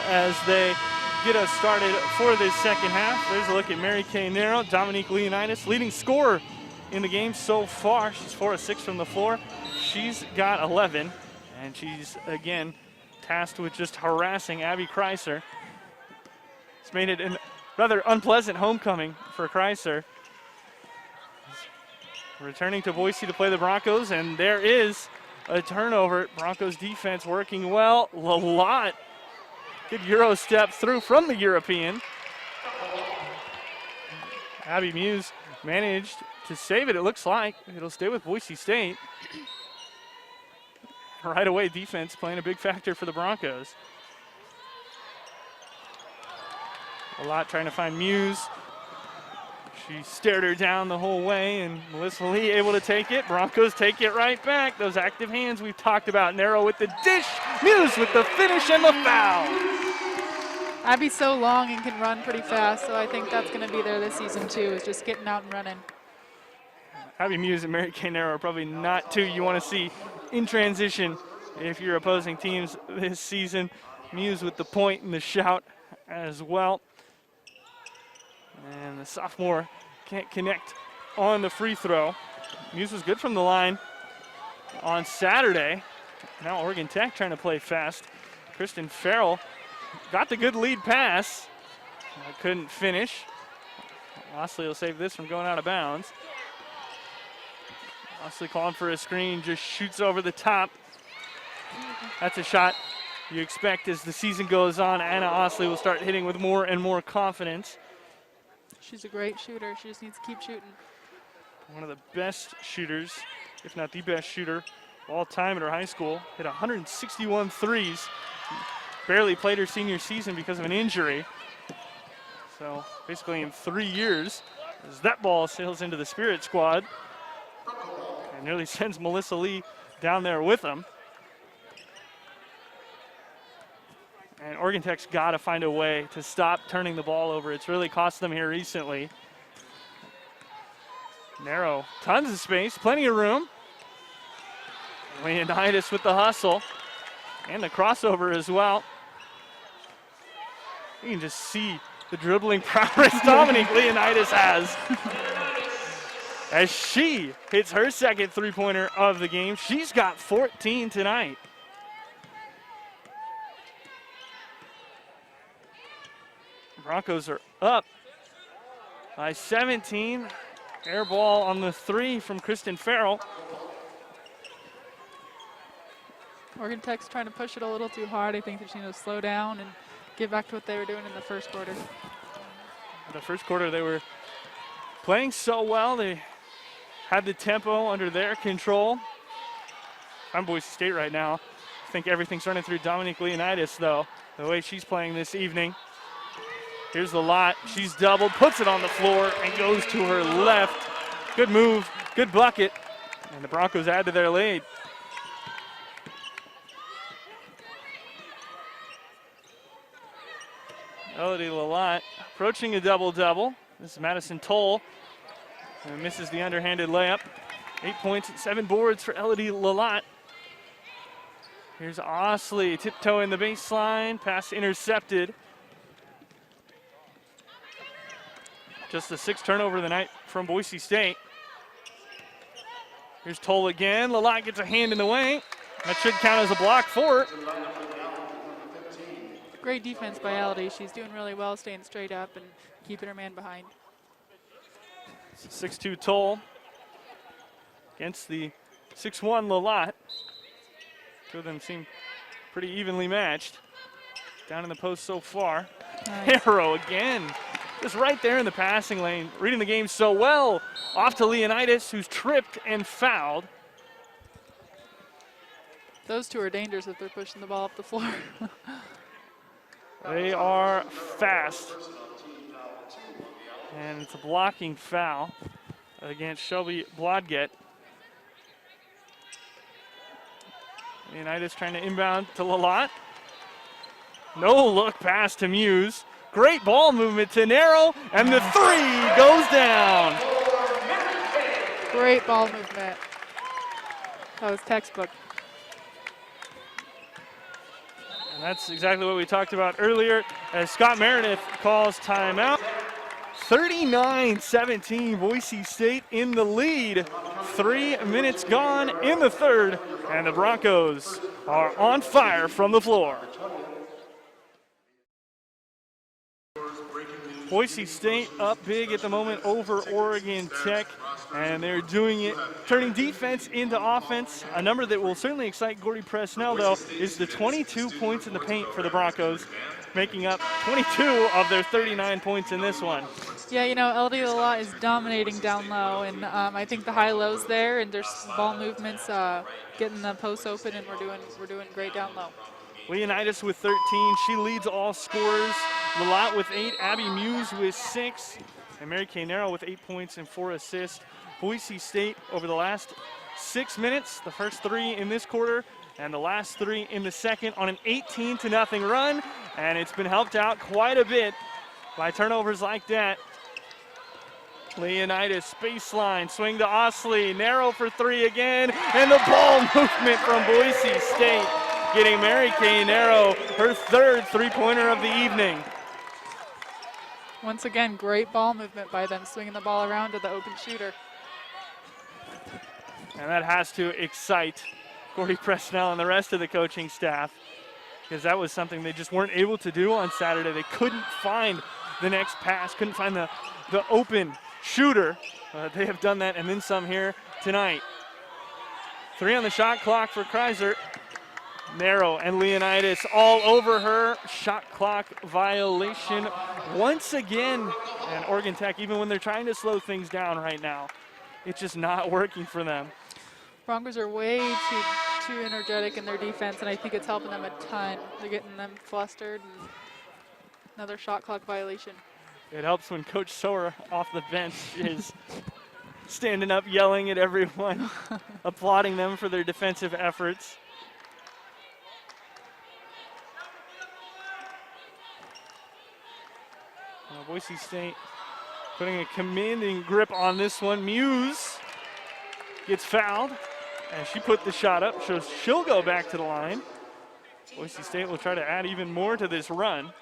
as they get us started for this second half. There's a look at Mary Kay Narrow, Dominique Leonidas, leading scorer in the game so far. She's 4 of 6 from the floor. She's got 11, and she's, again, tasked with just harassing Abby Kreiser. It's made it a rather unpleasant homecoming for Kreiser. Returning to Boise to play the Broncos, and there is a turnover. Broncos defense working well. Lalott, good Euro step through from the European. Abby Muse managed to save it, it looks like. It'll stay with Boise State. Right away, defense playing a big factor for the Broncos. Lalott trying to find Muse. She stared her down the whole way, and Melissa Lee able to take it. Broncos take it right back. Those active hands we've talked about. Narrow with the dish. Muse with the finish and the foul. Abby's so long and can run pretty fast, so I think that's going to be there this season too, is just getting out and running. Abby Muse and Mary Kay Narrow are probably not two you want to see in transition if you're opposing teams this season. Muse with the point and the shout as well. And the sophomore can't connect on the free throw. Muse was good from the line on Saturday. Now Oregon Tech trying to play fast. Kristen Farrell got the good lead pass. Couldn't finish. Osley will save this from going out of bounds. Osley calling for a screen, just shoots over the top. That's a shot you expect as the season goes on. Anna Osley will start hitting with more and more confidence. She's a great shooter. She just needs to keep shooting. One of the best shooters, if not the best shooter of all time at her high school. Hit 161 threes. Barely played her senior season because of an injury. So basically in 3 years, as that ball sails into the Spirit squad and nearly sends Melissa Lee down there with them. And Oregon Tech's got to find a way to stop turning the ball over. It's really cost them here recently. Narrow, tons of space, plenty of room. Leonidas with the hustle and the crossover as well. You can just see the dribbling prowess Dominique Leonidas has. As she hits her second three-pointer of the game. She's got 14 tonight. Broncos are up by 17. Air ball on the three from Kristen Farrell. Oregon Tech's trying to push it a little too hard. I think they're just going to slow down and get back to what they were doing in the first quarter. In the first quarter, they were playing so well. They had the tempo under their control. I'm Boise State right now. I think everything's running through Dominique Leonidas, though, the way she's playing this evening. Here's the lot. She's doubled, puts it on the floor, and goes to her left. Good move, good bucket, and the Broncos add to their lead. Elodie Lalott approaching a double-double. This is Madison Toll, and misses the underhanded layup. 8 points and 7 boards for Elodie Lalott. Here's Osley, tiptoe in the baseline, pass intercepted. Just the 6th turnover of the night from Boise State. Here's Toll again. Lalott gets a hand in the way. That should count as a block for her. Great defense by Elodie. She's doing really well, staying straight up and keeping her man behind. 6'2" Toll against the 6'1" Lalott. Two of them seem pretty evenly matched. Down in the post so far. Nice. Harrow again. Just right there in the passing lane, reading the game so well. Off to Leonidas, who's tripped and fouled. Those two are dangerous if they're pushing the ball up the floor. They are fast. And it's a blocking foul against Shelby Blodgett. Leonidas trying to inbound to Lalott. No look pass to Muse. Great ball movement to Narrow, and the 3 goes down. Great ball movement. That was textbook. And that's exactly what we talked about earlier as Scott Meredith calls timeout. 39-17, Boise State in the lead. 3 minutes gone in the third, and the Broncos are on fire from the floor. Boise State up big at the moment over Oregon Tech, and they're doing it, turning defense into offense. A number that will certainly excite Gordy Presnell, though, is the 22 points in the paint for the Broncos, making up 22 of their 39 points in this one. Yeah, you know, Elodie Lalott is dominating down low, and I think the high-lows there, and there's ball movements, getting the posts open, and we're doing great down low. Leonidas with 13, she leads all scorers. Lalott with 8, Abby Muse with 6, and Mary Kay Narrow with 8 points and 4 assists. Boise State over the last 6 minutes, the first 3 in this quarter, and the last 3 in the second, on an 18-0 run, and it's been helped out quite a bit by turnovers like that. Leonidas, baseline, swing to Osley, Narrow for 3 again, and the ball movement from Boise State, getting Mary Kay Narrow her 3rd three-pointer of the evening. Once again, great ball movement by them, swinging the ball around to the open shooter. And that has to excite Gordy Presnell and the rest of the coaching staff, because that was something they just weren't able to do on Saturday. They couldn't find the next pass, couldn't find the open shooter. They have done that and then some here tonight. 3 on the shot clock for Kreiser. Narrow and Leonidas all over her. Shot clock violation once again. And Oregon Tech, even when they're trying to slow things down right now, it's just not working for them. Broncos are way too energetic in their defense, and I think it's helping them a ton. They're getting them flustered, and another shot clock violation. It helps when Coach Sower off the bench is standing up, yelling at everyone, applauding them for their defensive efforts. Boise State putting a commanding grip on this one. Muse gets fouled, and she put the shot up, so she'll go back to the line. Boise State will try to add even more to this run.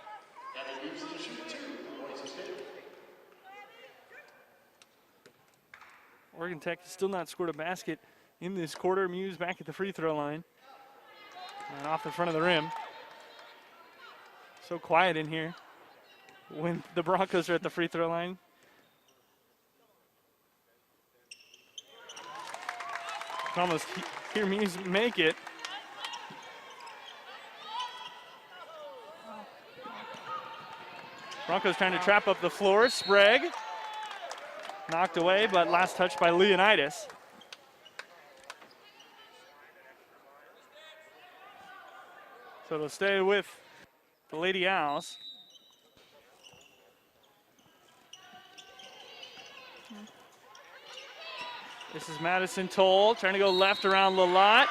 Oregon Tech still not scored a basket in this quarter. Muse back at the free throw line and off the front of the rim. So quiet in here when the Broncos are at the free throw line. You can almost hear Muse make it. Broncos trying to trap up the floor. Sprague knocked away, but last touch by Leonidas. So it'll stay with the Lady Owls. This is Madison Toll trying to go left around Lalott.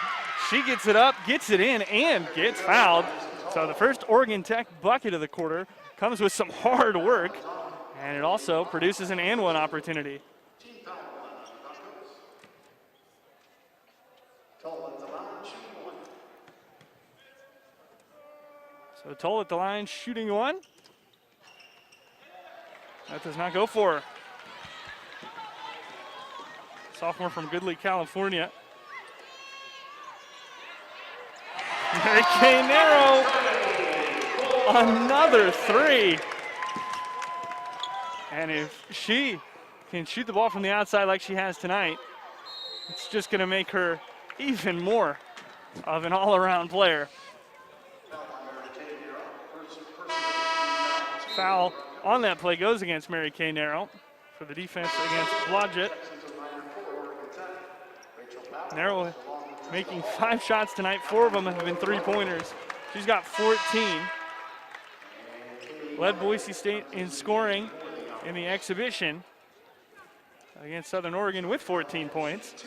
She gets it up, gets it in, and gets fouled. So the first Oregon Tech bucket of the quarter comes with some hard work, and it also produces an and one opportunity. So Toll at the line, shooting one. That does not go for her. Sophomore from Goodley, California. Mary Kay Narrow, another three. And if she can shoot the ball from the outside like she has tonight, it's just going to make her even more of an all-around player. Foul on that play goes against Mary Kay Narrow for the defense against Blodgett. Narrow making 5 shots tonight. 4 of them have been three-pointers. She's got 14. Led Boise State in scoring in the exhibition against Southern Oregon with 14 points.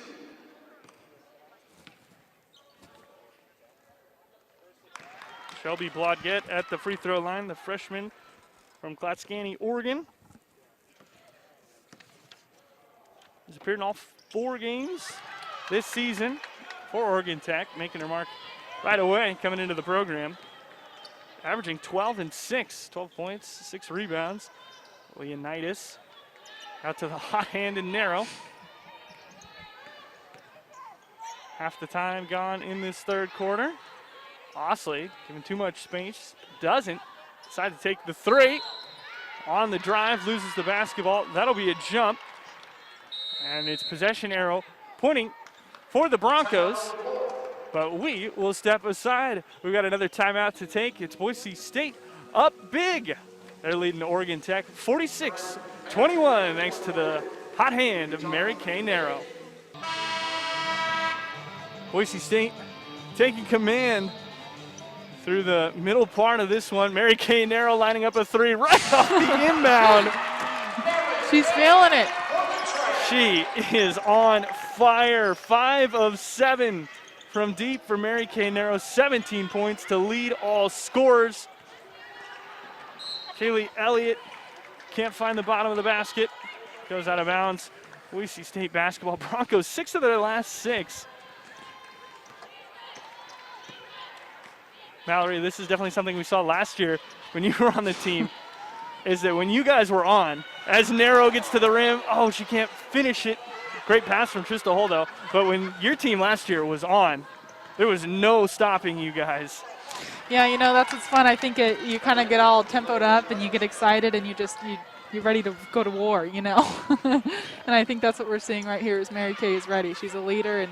Shelby Blodgett at the free throw line, the freshman from Clatskanny, Oregon. Has appeared in all 4 games this season for Oregon Tech, making her mark right away coming into the program. Averaging 12 and 6, 12 points, 6 rebounds. Leonidas out to the hot hand and Narrow. Half the time gone in this third quarter. Osley giving too much space, doesn't. Decide to take the three. On the drive, loses the basketball. That'll be a jump. And it's possession arrow pointing for the Broncos. But we will step aside. We've got another timeout to take. It's Boise State up big. They're leading Oregon Tech 46-21 thanks to the hot hand of Mary Kay Narrow. Boise State taking command through the middle part of this one. Mary Kay Narrow lining up a three right off the inbound. She's feeling it. She is on fire. 5 of 7 from deep for Mary Kay Narrow. 17 points to lead all scorers. Kaylee Elliott can't find the bottom of the basket. Goes out of bounds. Boise State basketball. Broncos 6 of their last 6. Mallory, this is definitely something we saw last year when you were on the team, is that when you guys were on, as Narrow gets to the rim, oh, she can't finish it. Great pass from Trista Holdo. But when your team last year was on, there was no stopping you guys. Yeah, you know, that's what's fun. I think you kind of get all tempoed up and you get excited and you're ready to go to war, you know. And I think that's what we're seeing right here is Mary Kay is ready. She's a leader and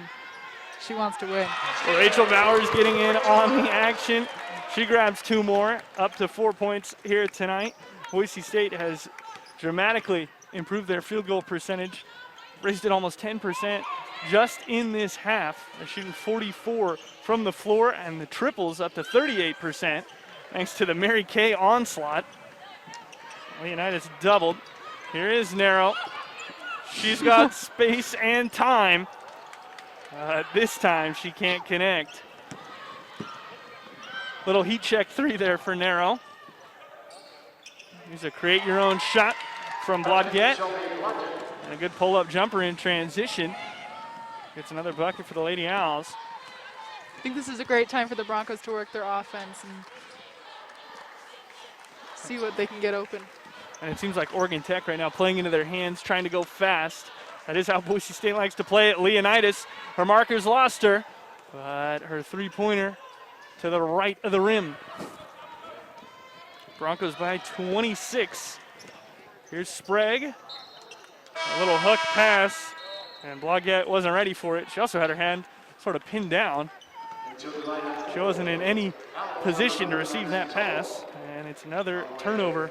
she wants to win. Well, Rachel Bowers getting in on the action. She grabs 2 more, up to 4 points here tonight. Boise State has dramatically improved their field goal percentage, raised it almost 10% just in this half. They're shooting 44 from the floor, and the triples up to 38% thanks to the Mary Kay onslaught. Leonidas doubled. Here is Narrow. She's got space and time. This time she can't connect. Little heat check 3 there for Narrow. Here's a create your own shot from Blodgett. And a good pull-up jumper in transition. Gets another bucket for the Lady Owls. I think this is a great time for the Broncos to work their offense and see what they can get open. And it seems like Oregon Tech right now playing into their hands, trying to go fast. That is how Boise State likes to play it. Leonidas, her markers lost her, but her three-pointer to the right of the rim. Broncos by 26. Here's Sprague. A little hook pass, and Blodgett wasn't ready for it. She also had her hand sort of pinned down. She wasn't in any position to receive that pass, and it's another turnover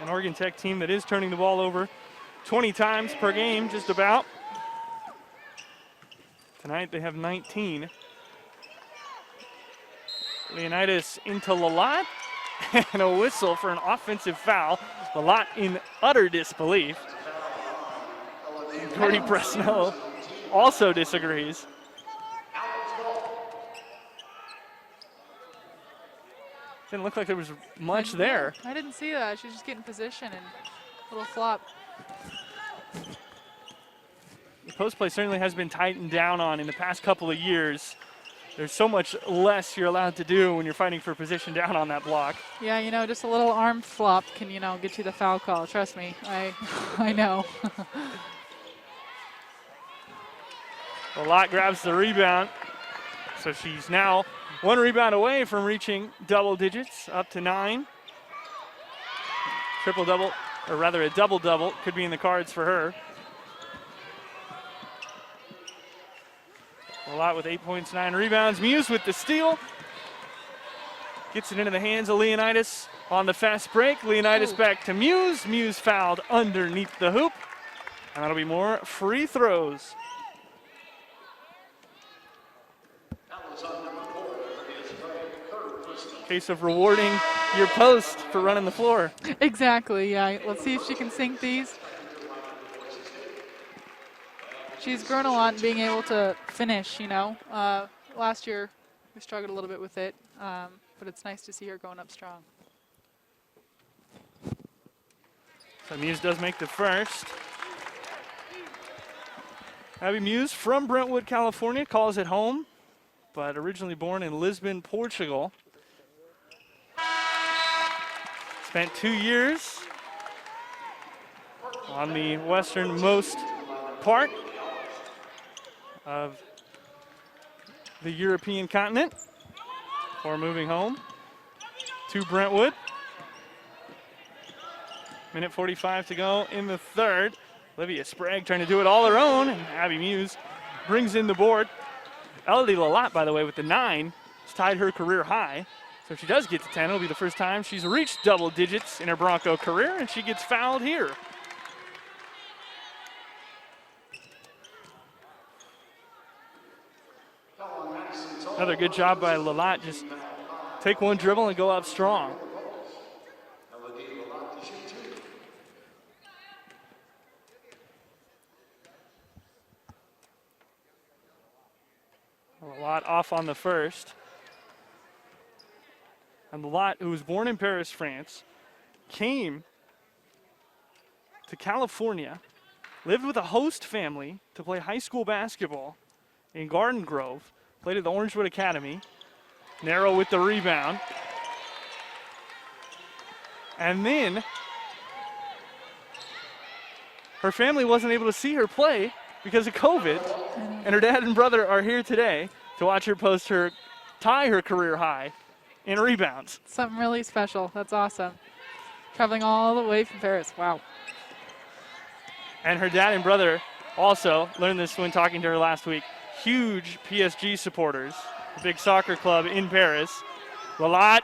An Oregon Tech team that is turning the ball over 20 times per game, just about. Tonight they have 19. Leonidas into Lalott, and a whistle for an offensive foul. Lalott in utter disbelief. Gordy Bresnell also disagrees. Didn't look like there was much there. I didn't see that. She was just getting position and a little flop. The post play certainly has been tightened down on in the past couple of years. There's so much less you're allowed to do when you're fighting for position down on that block. Yeah, you know, just a little arm flop can, you know, get you the foul call. Trust me, I know. Lalott grabs the rebound. So she's now one rebound away from reaching double digits, up to 9. Triple-double, or rather a double-double, could be in the cards for her. Lalott with 8 points, 9 rebounds. Muse with the steal. Gets it into the hands of Leonidas on the fast break. Leonidas back to Muse. Muse fouled underneath the hoop. And that'll be more free throws. Case of rewarding your post for running the floor. Exactly, yeah. Let's see if she can sink these. She's grown a lot in being able to finish, you know. Last year we struggled a little bit with it, but it's nice to see her going up strong. So Muse does make the first. Abby Muse from Brentwood, California, calls it home, but originally born in Lisbon, Portugal. Spent 2 years on the westernmost part of the European continent before moving home to Brentwood. Minute 45 to go in the third. Olivia Sprague trying to do it all her own, and Abby Muse brings in the board. Elodie Lalott, by the way, with the 9, has tied her career high. So if she does get to 10, it'll be the first time she's reached double digits in her Bronco career, and she gets fouled here. Another good job by Lalott. Just take one dribble and go up strong. Lalott off on the first. And Lalott, who was born in Paris, France, came to California, lived with a host family to play high school basketball in Garden Grove, played at the Orangewood Academy. Narrow with the rebound. And then her family wasn't able to see her play because of COVID, and her dad and brother are here today to watch her tie her career high in rebounds. Something really special. That's awesome. Traveling all the way from Paris. Wow. And her dad and brother also learned this when talking to her last week. Huge PSG supporters. A big soccer club in Paris. Lalott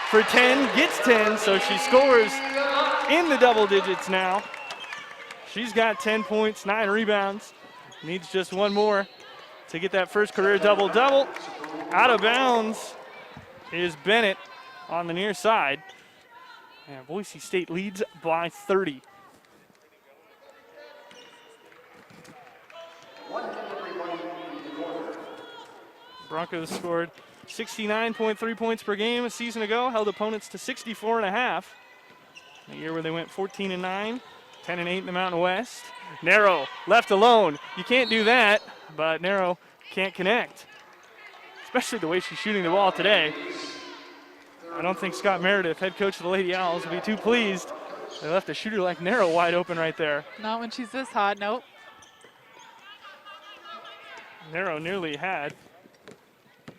for 10, gets 10, so she scores in the double digits now. She's got 10 points, 9 rebounds. Needs just one more to get that first career double-double. Out of bounds is Bennett on the near side. And Boise State leads by 30. Broncos scored 69.3 points per game a season ago, held opponents to 64.5. A year where they went 14-9, 10-8 in the Mountain West. Narrow, left alone. You can't do that, but Narrow can't connect. Especially the way she's shooting the ball today. I don't think Scott Meredith, head coach of the Lady Owls, will be too pleased. They left a shooter like Narrow wide open right there. Not when she's this hot, nope. Narrow nearly had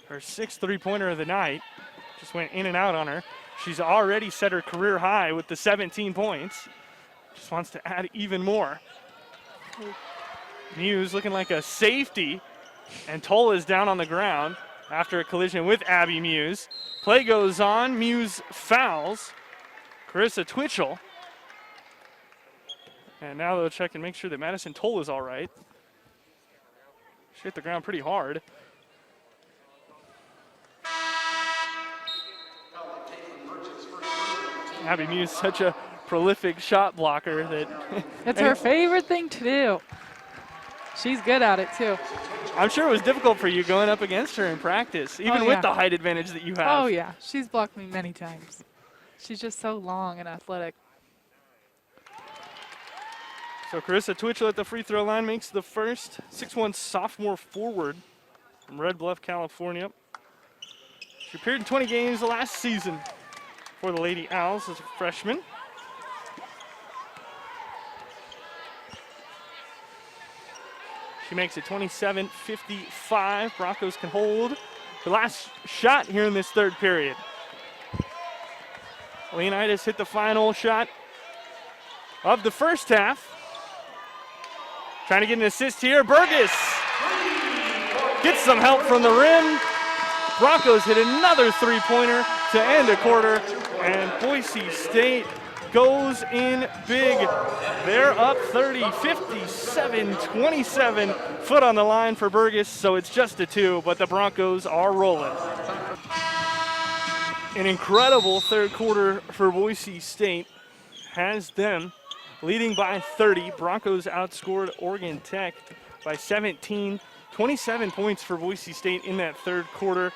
her 6th three-pointer of the night. Just went in and out on her. She's already set her career high with the 17 points. Just wants to add even more. Muse looking like a safety, and Tola is down on the ground after a collision with Abby Muse. Play goes on. Muse fouls Carissa Twitchell. And now they'll check and make sure that Madison Toll is all right. She hit the ground pretty hard. Abby Muse, such a prolific shot blocker that It's her favorite thing to do. She's good at it too. I'm sure it was difficult for you going up against her in practice, even with the height advantage that you have. Oh yeah, she's blocked me many times. She's just so long and athletic. So Carissa Twitchell at the free throw line makes the first. 6'1" sophomore forward from Red Bluff, California. She appeared in 20 games last season for the Lady Owls as a freshman. She makes it 27-55. Broncos can hold the last shot here in this third period. Leonidas hit the final shot of the first half. Trying to get an assist here. Burgess gets some help from the rim. Broncos hit another three-pointer to end a quarter, and Boise State goes in big. They're up 30, 57-27. Foot on the line for Burgess, so it's just a 2, but the Broncos are rolling. An incredible third quarter for Boise State has them leading by 30. Broncos outscored Oregon Tech by 17. 27 points for Boise State in that third quarter,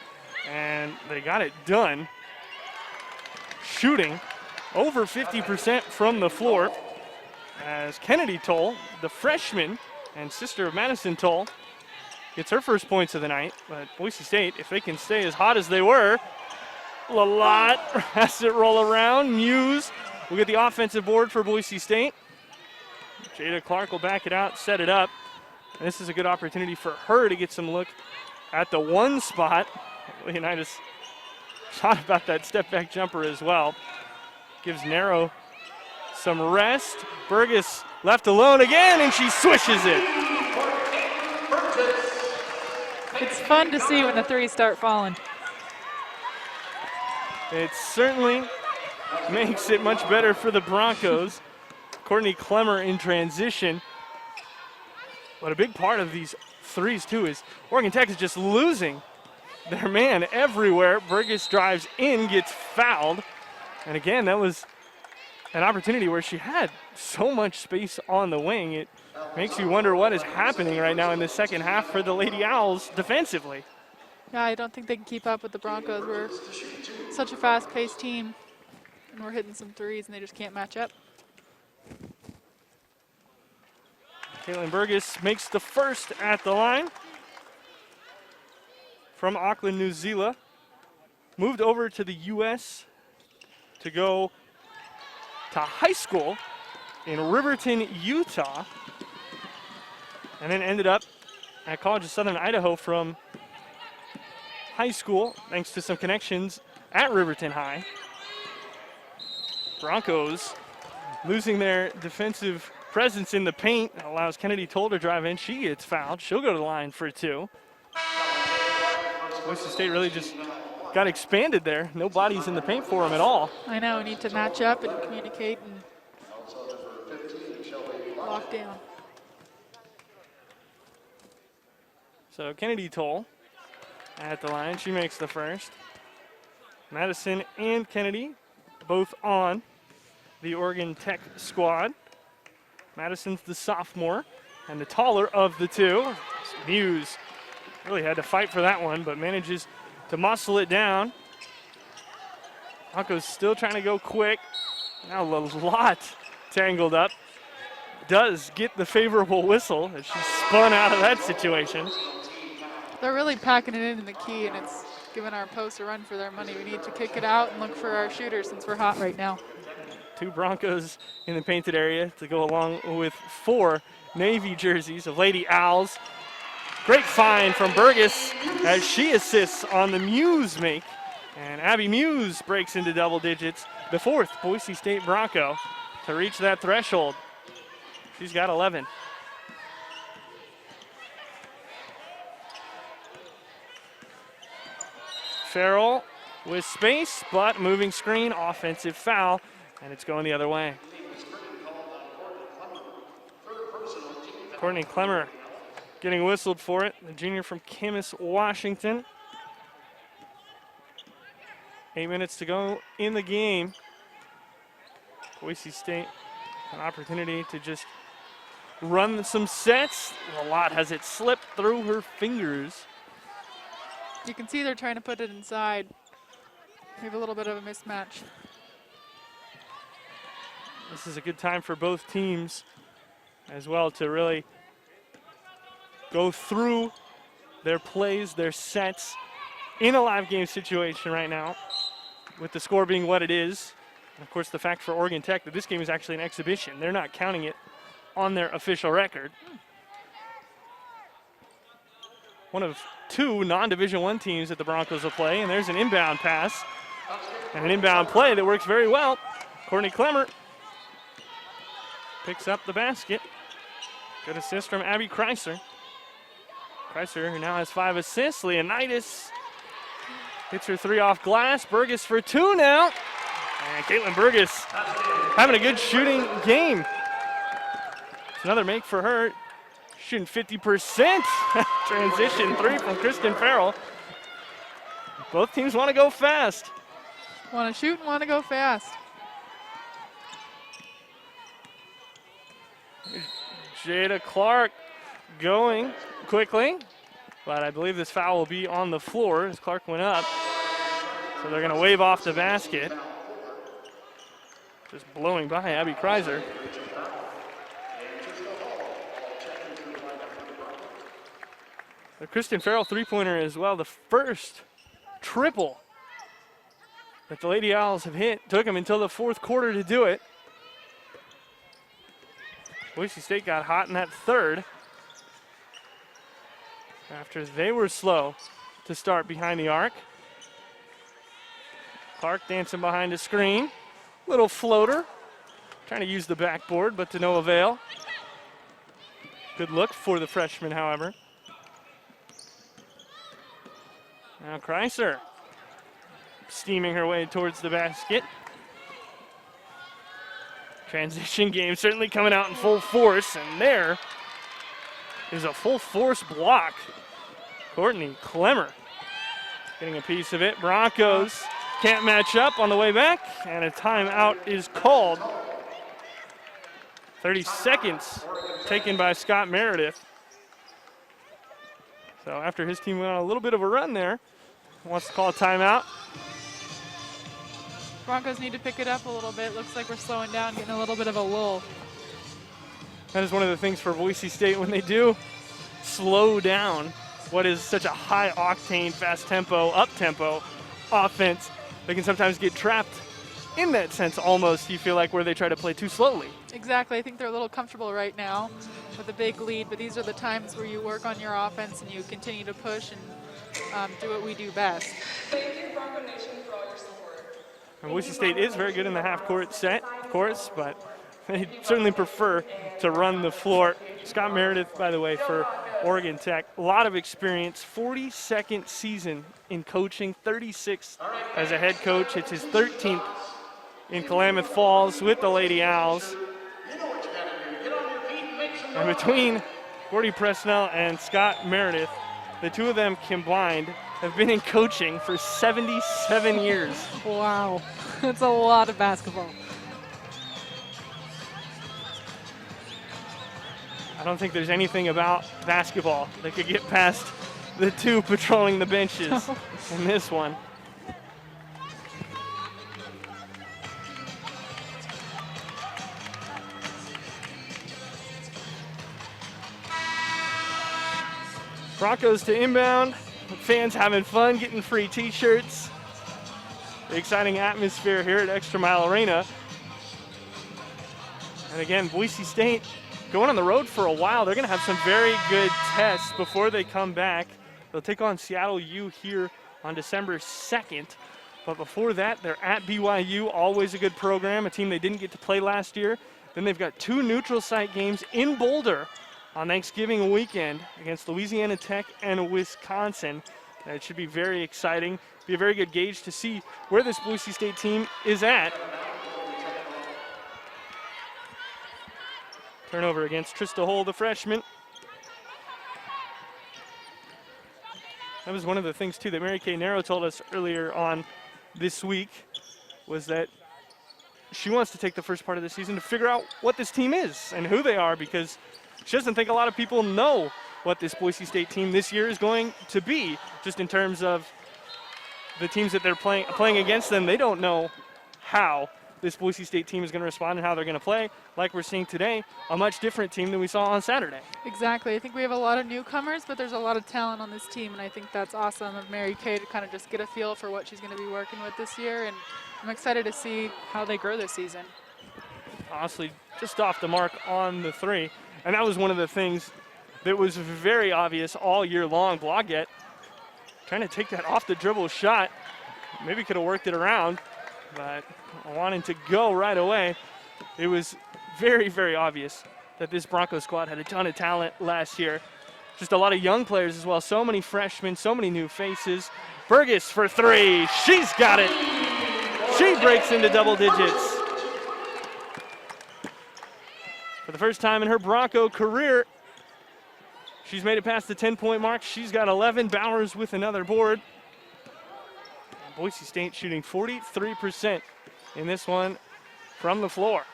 and they got it done shooting over 50% from the floor as Kennedy Toll, the freshman and sister of Madison Toll, gets her first points of the night. But Boise State, if they can stay as hot as they were, Lalott has it roll around. Muse will get the offensive board for Boise State. Jada Clark will back it out, set it up. And this is a good opportunity for her to get some look at the one spot. Leonidas shot about that step-back jumper as well. Gives Narrow some rest. Burgess left alone again, and she swishes it. It's fun to see when the threes start falling. It certainly makes it much better for the Broncos. Courtney Clemmer in transition. But a big part of these threes, too, is Oregon Tech is just losing their man everywhere. Burgess drives in, gets fouled. And again, that was an opportunity where she had so much space on the wing. It makes you wonder what is happening right now in the second half for the Lady Owls defensively. Yeah, I don't think they can keep up with the Broncos. We're such a fast-paced team, and we're hitting some threes, and they just can't match up. Caitlin Burgess makes the first at the line from Auckland, New Zealand. Moved over to the U.S. to go to high school in Riverton, Utah, and then ended up at College of Southern Idaho from high school, thanks to some connections at Riverton High. Broncos losing their defensive presence in the paint allows Kennedy Toll to drive in. She gets fouled. She'll go to the line for 2. Boise State really just got expanded there. No bodies in the paint for them at all. I know, we need to match up and communicate and lock down. So Kennedy Toll at the line. She makes the first. Madison and Kennedy both on the Oregon Tech squad. Madison's the sophomore and the taller of the two. Muse really had to fight for that one, but manages to muscle it down. Broncos still trying to go quick. Now Lalott tangled up. Does get the favorable whistle as she spun out of that situation. They're really packing it in the key, and it's giving our posts a run for their money. We need to kick it out and look for our shooters since we're hot right now. 2 Broncos in the painted area to go along with 4 Navy jerseys of Lady Owls. Great find from Burgess as she assists on the Muse make. And Abby Muse breaks into double digits, the 4th Boise State Bronco to reach that threshold. She's got 11. Farrell with space, but moving screen, offensive foul, and it's going the other way. Courtney Clemmer getting whistled for it, the junior from Camas, Washington. 8 minutes to go in the game. Boise State, an opportunity to just run some sets. A lot has it slipped through her fingers. You can see they're trying to put it inside. We have a little bit of a mismatch. This is a good time for both teams as well to really go through their plays, their sets in a live game situation right now, with the score being what it is. And of course, the fact for Oregon Tech that this game is actually an exhibition. They're not counting it on their official record. One of two non-Division I teams that the Broncos will play, and there's an inbound pass and an inbound play that works very well. Courtney Clemmer picks up the basket. Good assist from Abby Kreiser. Kreiser, who now has 5 assists. Leonidas hits her 3 off glass. Burgess for 2 now. And Caitlin Burgess having a good shooting game. It's another make for her. Shooting 50%. Transition 3 from Kristen Farrell. Both teams want to go fast. Want to shoot and want to go fast. Jada Clark going quickly, but I believe this foul will be on the floor as Clark went up. So they're going to wave off the basket. Just blowing by Abby Kreiser. The Kristen Farrell three-pointer as well, the first triple that the Lady Owls have hit. Took them until the fourth quarter to do it. Boise State got hot in that third after they were slow to start behind the arc. Clark dancing behind a screen. Little floater. Trying to use the backboard, but to no avail. Good look for the freshman, however. Now Kreiser steaming her way towards the basket. Transition game certainly coming out in full force, and there is a full force block. Courtney Clemmer getting a piece of it. Broncos can't match up on the way back, and a timeout is called. 30 seconds taken by Scott Meredith. So after his team went on a little bit of a run there, wants to call a timeout. Broncos need to pick it up a little bit. Looks like we're slowing down, getting a little bit of a lull. That is one of the things for Boise State when they do slow down what is such a high octane, fast tempo, up tempo offense. They can sometimes get trapped in that sense almost, you feel like, where they try to play too slowly. Exactly. I think they're a little comfortable right now with a big lead, but these are the times where you work on your offense and you continue to push and do what we do best. Thank you, Bronco Nation, for all your support. And Boise State is very good in the half-court set, of course, but they certainly prefer to run the floor. Scott Meredith, by the way, for Oregon Tech, a lot of experience, 42nd season in coaching, 36th as a head coach. It's his 13th in Klamath Falls with the Lady Owls. And between Gordy Presnell and Scott Meredith, the two of them combined have been in coaching for 77 years. Wow, that's a lot of basketball. I don't think there's anything about basketball that could get past the two patrolling the benches in this one. Broncos to inbound. Fans having fun, getting free t-shirts. The exciting atmosphere here at ExtraMile Arena. And again, Boise State going on the road for a while. They're going to have some very good tests before they come back. They'll take on Seattle U here on December 2nd. But before that, they're at BYU, always a good program, a team they didn't get to play last year. Then they've got 2 neutral site games in Boulder on Thanksgiving weekend against Louisiana Tech and Wisconsin. And it should be very exciting. Be a very good gauge to see where this Boise State team is at. Turnover against Trista Hull, the freshman. That was one of the things, too, that Mary Kay Narrow told us earlier on this week, was that she wants to take the first part of the season to figure out what this team is and who they are, because she doesn't think a lot of people know what this Boise State team this year is going to be, just in terms of the teams that they're playing against them. They don't know how this Boise State team is going to respond and how they're going to play. Like we're seeing today, a much different team than we saw on Saturday. Exactly. I think we have a lot of newcomers, but there's a lot of talent on this team, and I think that's awesome of Mary Kay to kind of just get a feel for what she's going to be working with this year, and I'm excited to see how they grow this season. Honestly, just off the mark on the three, and that was one of the things that was very obvious all year long. Blodgett trying to take that off the dribble shot. Maybe could have worked it around, but wanting to go right away. It was very, very obvious that this Bronco squad had a ton of talent last year. Just a lot of young players as well. So many freshmen, so many new faces. Burgess for three. She's got it. She breaks into double digits. For the first time in her Bronco career, she's made it past the 10-point mark. She's got 11. Bowers with another board. And Boise State shooting 43% in this one from the floor.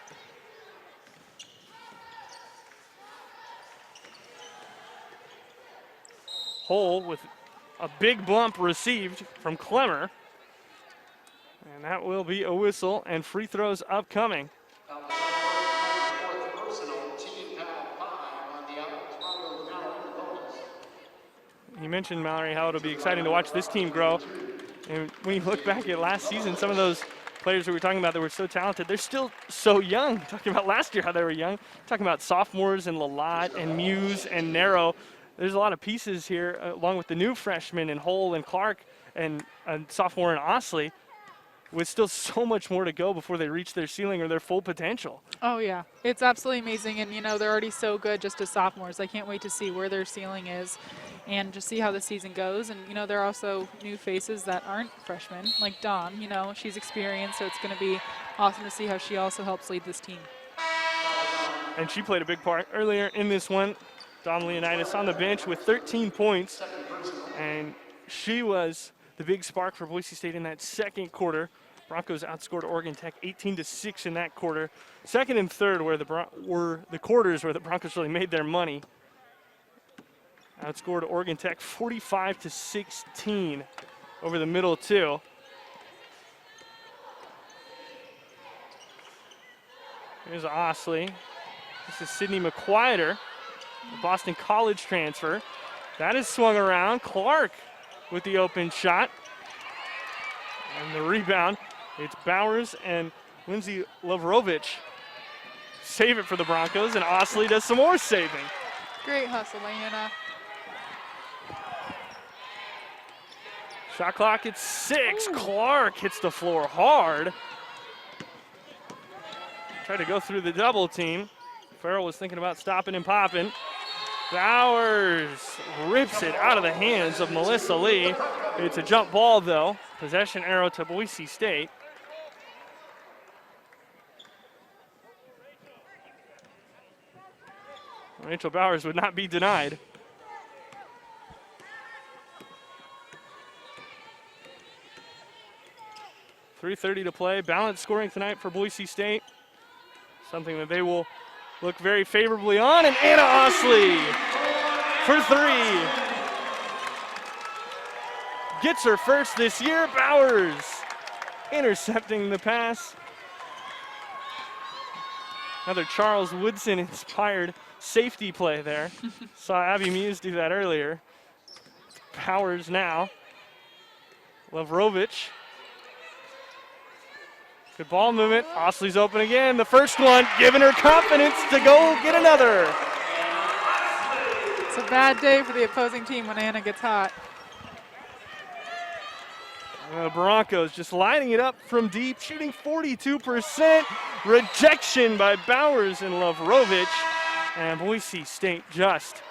Hull with a big bump received from Clemmer. And that will be a whistle, and free throws upcoming. You mentioned, Mallory, how it'll be exciting to watch this team grow. And when you look back at last season, some of those players that we were talking about that were so talented, they're still so young. Talking about last year, how they were young. Talking about sophomores and Lalott and Muse and Narrow. There's a lot of pieces here, along with the new freshmen in Hull and Clark and sophomore in Osley, with still so much more to go before they reach their ceiling or their full potential. Oh, yeah. It's absolutely amazing. And, you know, they're already so good just as sophomores. I can't wait to see where their ceiling is and just see how the season goes. And, you know, there are also new faces that aren't freshmen, like Dawn. You know, she's experienced, so it's going to be awesome to see how she also helps lead this team. And she played a big part earlier in this one. Dawn Leonidas on the bench with 13 points. And she was the big spark for Boise State in that second quarter. Broncos outscored Oregon Tech 18-6 in that quarter. Second and third were the quarters where the Broncos really made their money. Outscored Oregon Tech 45-16 over the middle two. Here's Osley. This is Sydney McQuieter, the Boston College transfer. That is swung around. Clark with the open shot. And the rebound, it's Bowers and Lindsay Lovrovich save it for the Broncos, and Osley does some more saving. Great hustle, Diana. Shot clock at 6. Ooh. Clark hits the floor hard. Tried to go through the double team. Farrell was thinking about stopping and popping. Bowers rips it out of the hands of Melissa Lee. It's a jump ball, though. Possession arrow to Boise State. Rachel Bowers would not be denied. .330 to play. Balanced scoring tonight for Boise State. Something that they will look very favorably on. And Anna Osley for three. Gets her first this year. Bowers intercepting the pass. Another Charles Woodson inspired safety play there. Saw Abby Muse do that earlier. Bowers now. Lovrovich. Good ball movement. Osley's open again. The first one, giving her confidence to go get another. It's a bad day for the opposing team when Anna gets hot. The Broncos just lining it up from deep, shooting 42%. Rejection by Bowers and Lovrovich. And Boise State just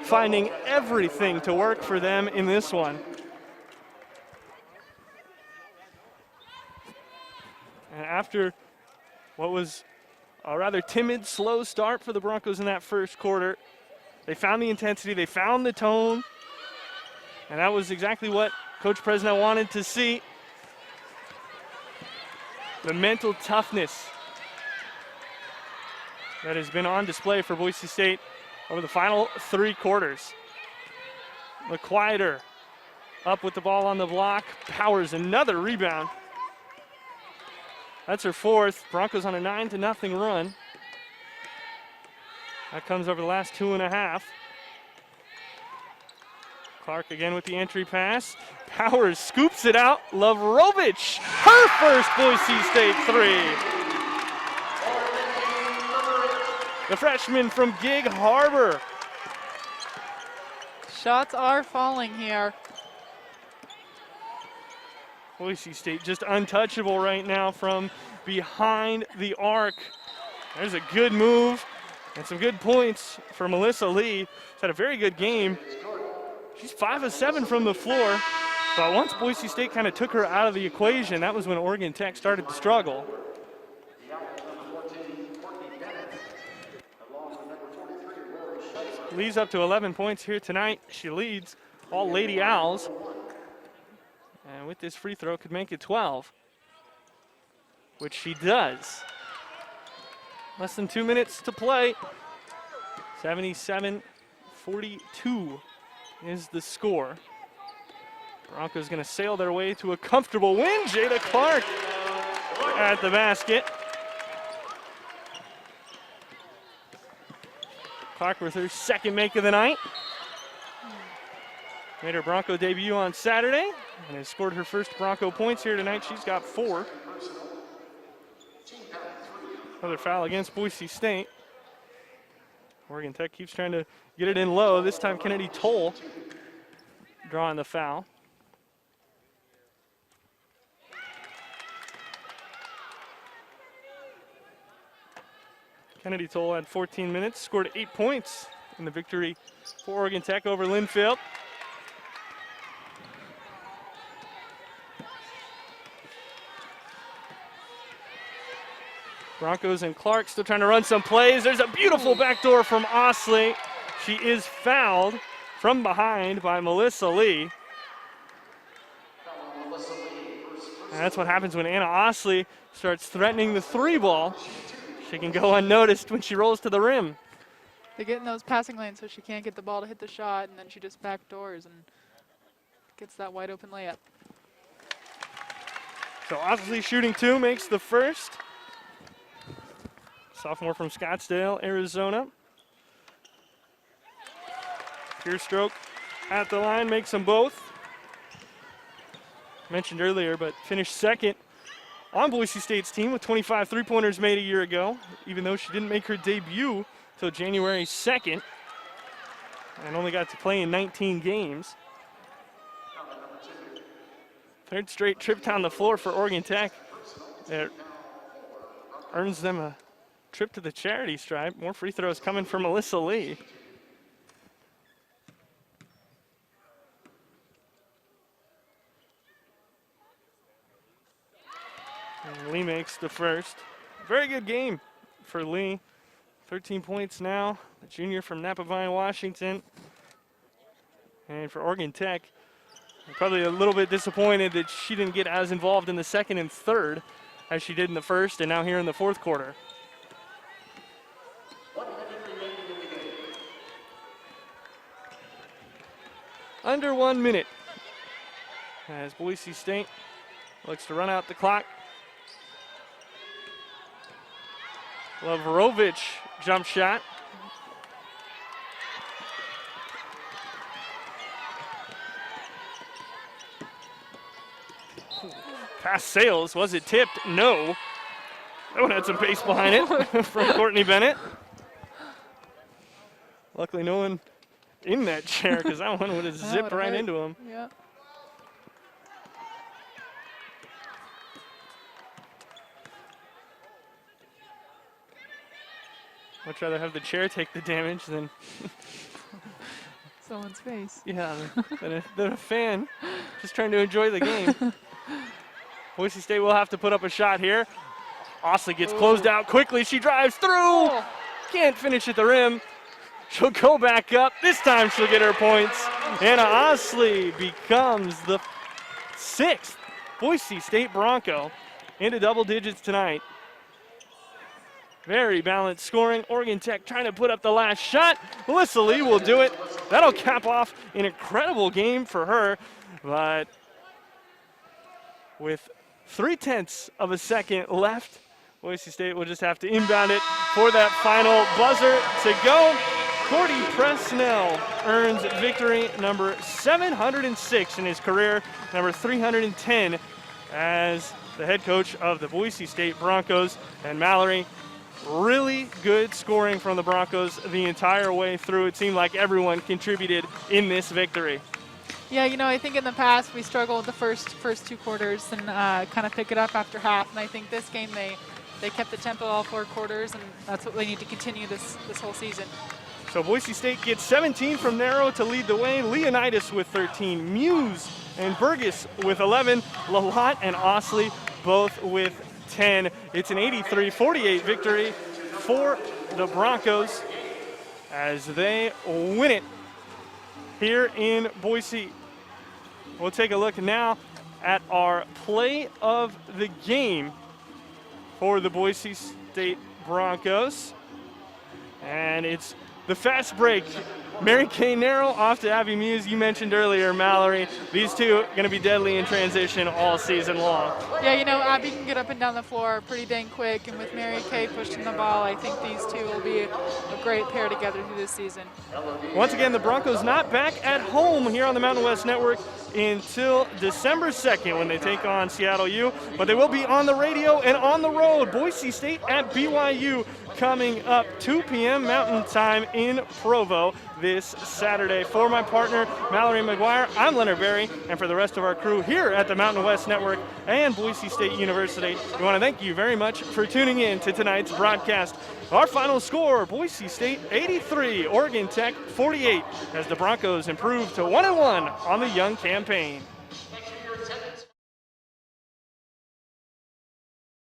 finding everything to work for them in this one. And after what was A rather timid, slow start for the Broncos in that first quarter. They found the intensity, they found the tone, and that was exactly what Coach Presnell wanted to see. The mental toughness that has been on display for Boise State over the final 3 quarters. The quieter up with the ball on the block. Powers another rebound. That's her 4th. Broncos on a 9-0 run. That comes over the last 2.5. Clark again with the entry pass. Powers scoops it out. Lavrovich, her first Boise State 3. The freshman from Gig Harbor. Shots are falling here. Boise State just untouchable right now from behind the arc. There's a good move and some good points for Melissa Lee. She's had a very good game. She's 5 of 7 from the floor, but once Boise State kind of took her out of the equation, that was when Oregon Tech started to struggle. Lee's up to 11 points here tonight. She leads all Lady Owls. And with this free throw, could make it 12, which she does. Less than 2 minutes to play. 77-42 is the score. Broncos going to sail their way to a comfortable win. Jada Clark at the basket. Clark with her 2nd make of the night. Made her Bronco debut on Saturday and has scored her first Bronco points here tonight. She's got 4. Another foul against Boise State. Oregon Tech keeps trying to get it in low. This time Kennedy Toll drawing the foul. Kennedy Toll had 14 minutes, scored 8 points in the victory for Oregon Tech over Linfield. Broncos and Clark still trying to run some plays. There's a beautiful backdoor from Osley. She is fouled from behind by Melissa Lee. And that's what happens when Anna Osley starts threatening the 3 ball. She can go unnoticed when she rolls to the rim. They get in those passing lanes so she can't get the ball to hit the shot, and then she just backdoors and gets that wide open layup. So Osley shooting 2, makes the first. Sophomore from Scottsdale, Arizona. Pure stroke at the line, makes them both. Mentioned earlier, but finished 2nd on Boise State's team with 25 3-pointers made a year ago, even though she didn't make her debut until January 2nd and only got to play in 19 games. 3rd straight trip down the floor for Oregon Tech. It earns them a trip to the charity stripe. More free throws coming from Melissa Lee. And Lee makes the first. Very good game for Lee. 13 points now, the junior from Napavine, Washington. And for Oregon Tech, I'm probably a little bit disappointed that she didn't get as involved in the 2nd and 3rd as she did in the 1st and now here in the 4th quarter. Under 1 minute as Boise State looks to run out the clock. Lavrovich jump shot. Pass sails. Was it tipped? No. That one had some pace behind it from Courtney Bennett. Luckily no one in that chair because that one would have zipped right into him. Yeah. Much rather have the chair take the damage than Someone's face. yeah, than a fan just trying to enjoy the game. Boise State will have to put up a shot here. Osley gets closed out quickly. She drives through. Can't finish at the rim. She'll go back up. This time she'll get her points. Anna Osley becomes the 6th Boise State Bronco into double digits tonight. Very balanced scoring. Oregon Tech trying to put up the last shot. Melissa Lee will do it. That'll cap off an incredible game for her. But with 0.3 of a second left, Boise State will just have to inbound it for that final buzzer to go. Cordy Presnell earns victory number 706 in his career, number 310 as the head coach of the Boise State Broncos. And Mallory, really good scoring from the Broncos the entire way through. It seemed like everyone contributed in this victory. Yeah, you know, I think in the past we struggled the first 2 quarters and kind of pick it up after half. And I think this game they kept the tempo all 4 quarters, and that's what they need to continue this whole season. So Boise State gets 17 from Narrow to lead the way. Leonidas with 13, Muse and Burgess with 11, Lalott and Osley both with 10. It's an 83-48 victory for the Broncos as they win it here in Boise. We'll take a look now at our play of the game for the Boise State Broncos. And it's the fast break. Mary Kay Narrow off to Abby Muse. You mentioned earlier, Mallory, these two going to be deadly in transition all season long. Yeah, you know, Abby can get up and down the floor pretty dang quick, and with Mary Kay pushing the ball, I think these two will be a great pair together through this season. Once again, the Broncos not back at home here on the Mountain West Network until December 2nd when they take on Seattle U, but they will be on the radio and on the road. Boise State at BYU coming up 2 p.m. Mountain Time in Provo this Saturday. For my partner, Mallory McGuire, I'm Leonard Berry, and for the rest of our crew here at the Mountain West Network and Boise State University, we want to thank you very much for tuning in to tonight's broadcast. Our final score, Boise State 83, Oregon Tech 48, as the Broncos improve to 1-1 on the Young campaign.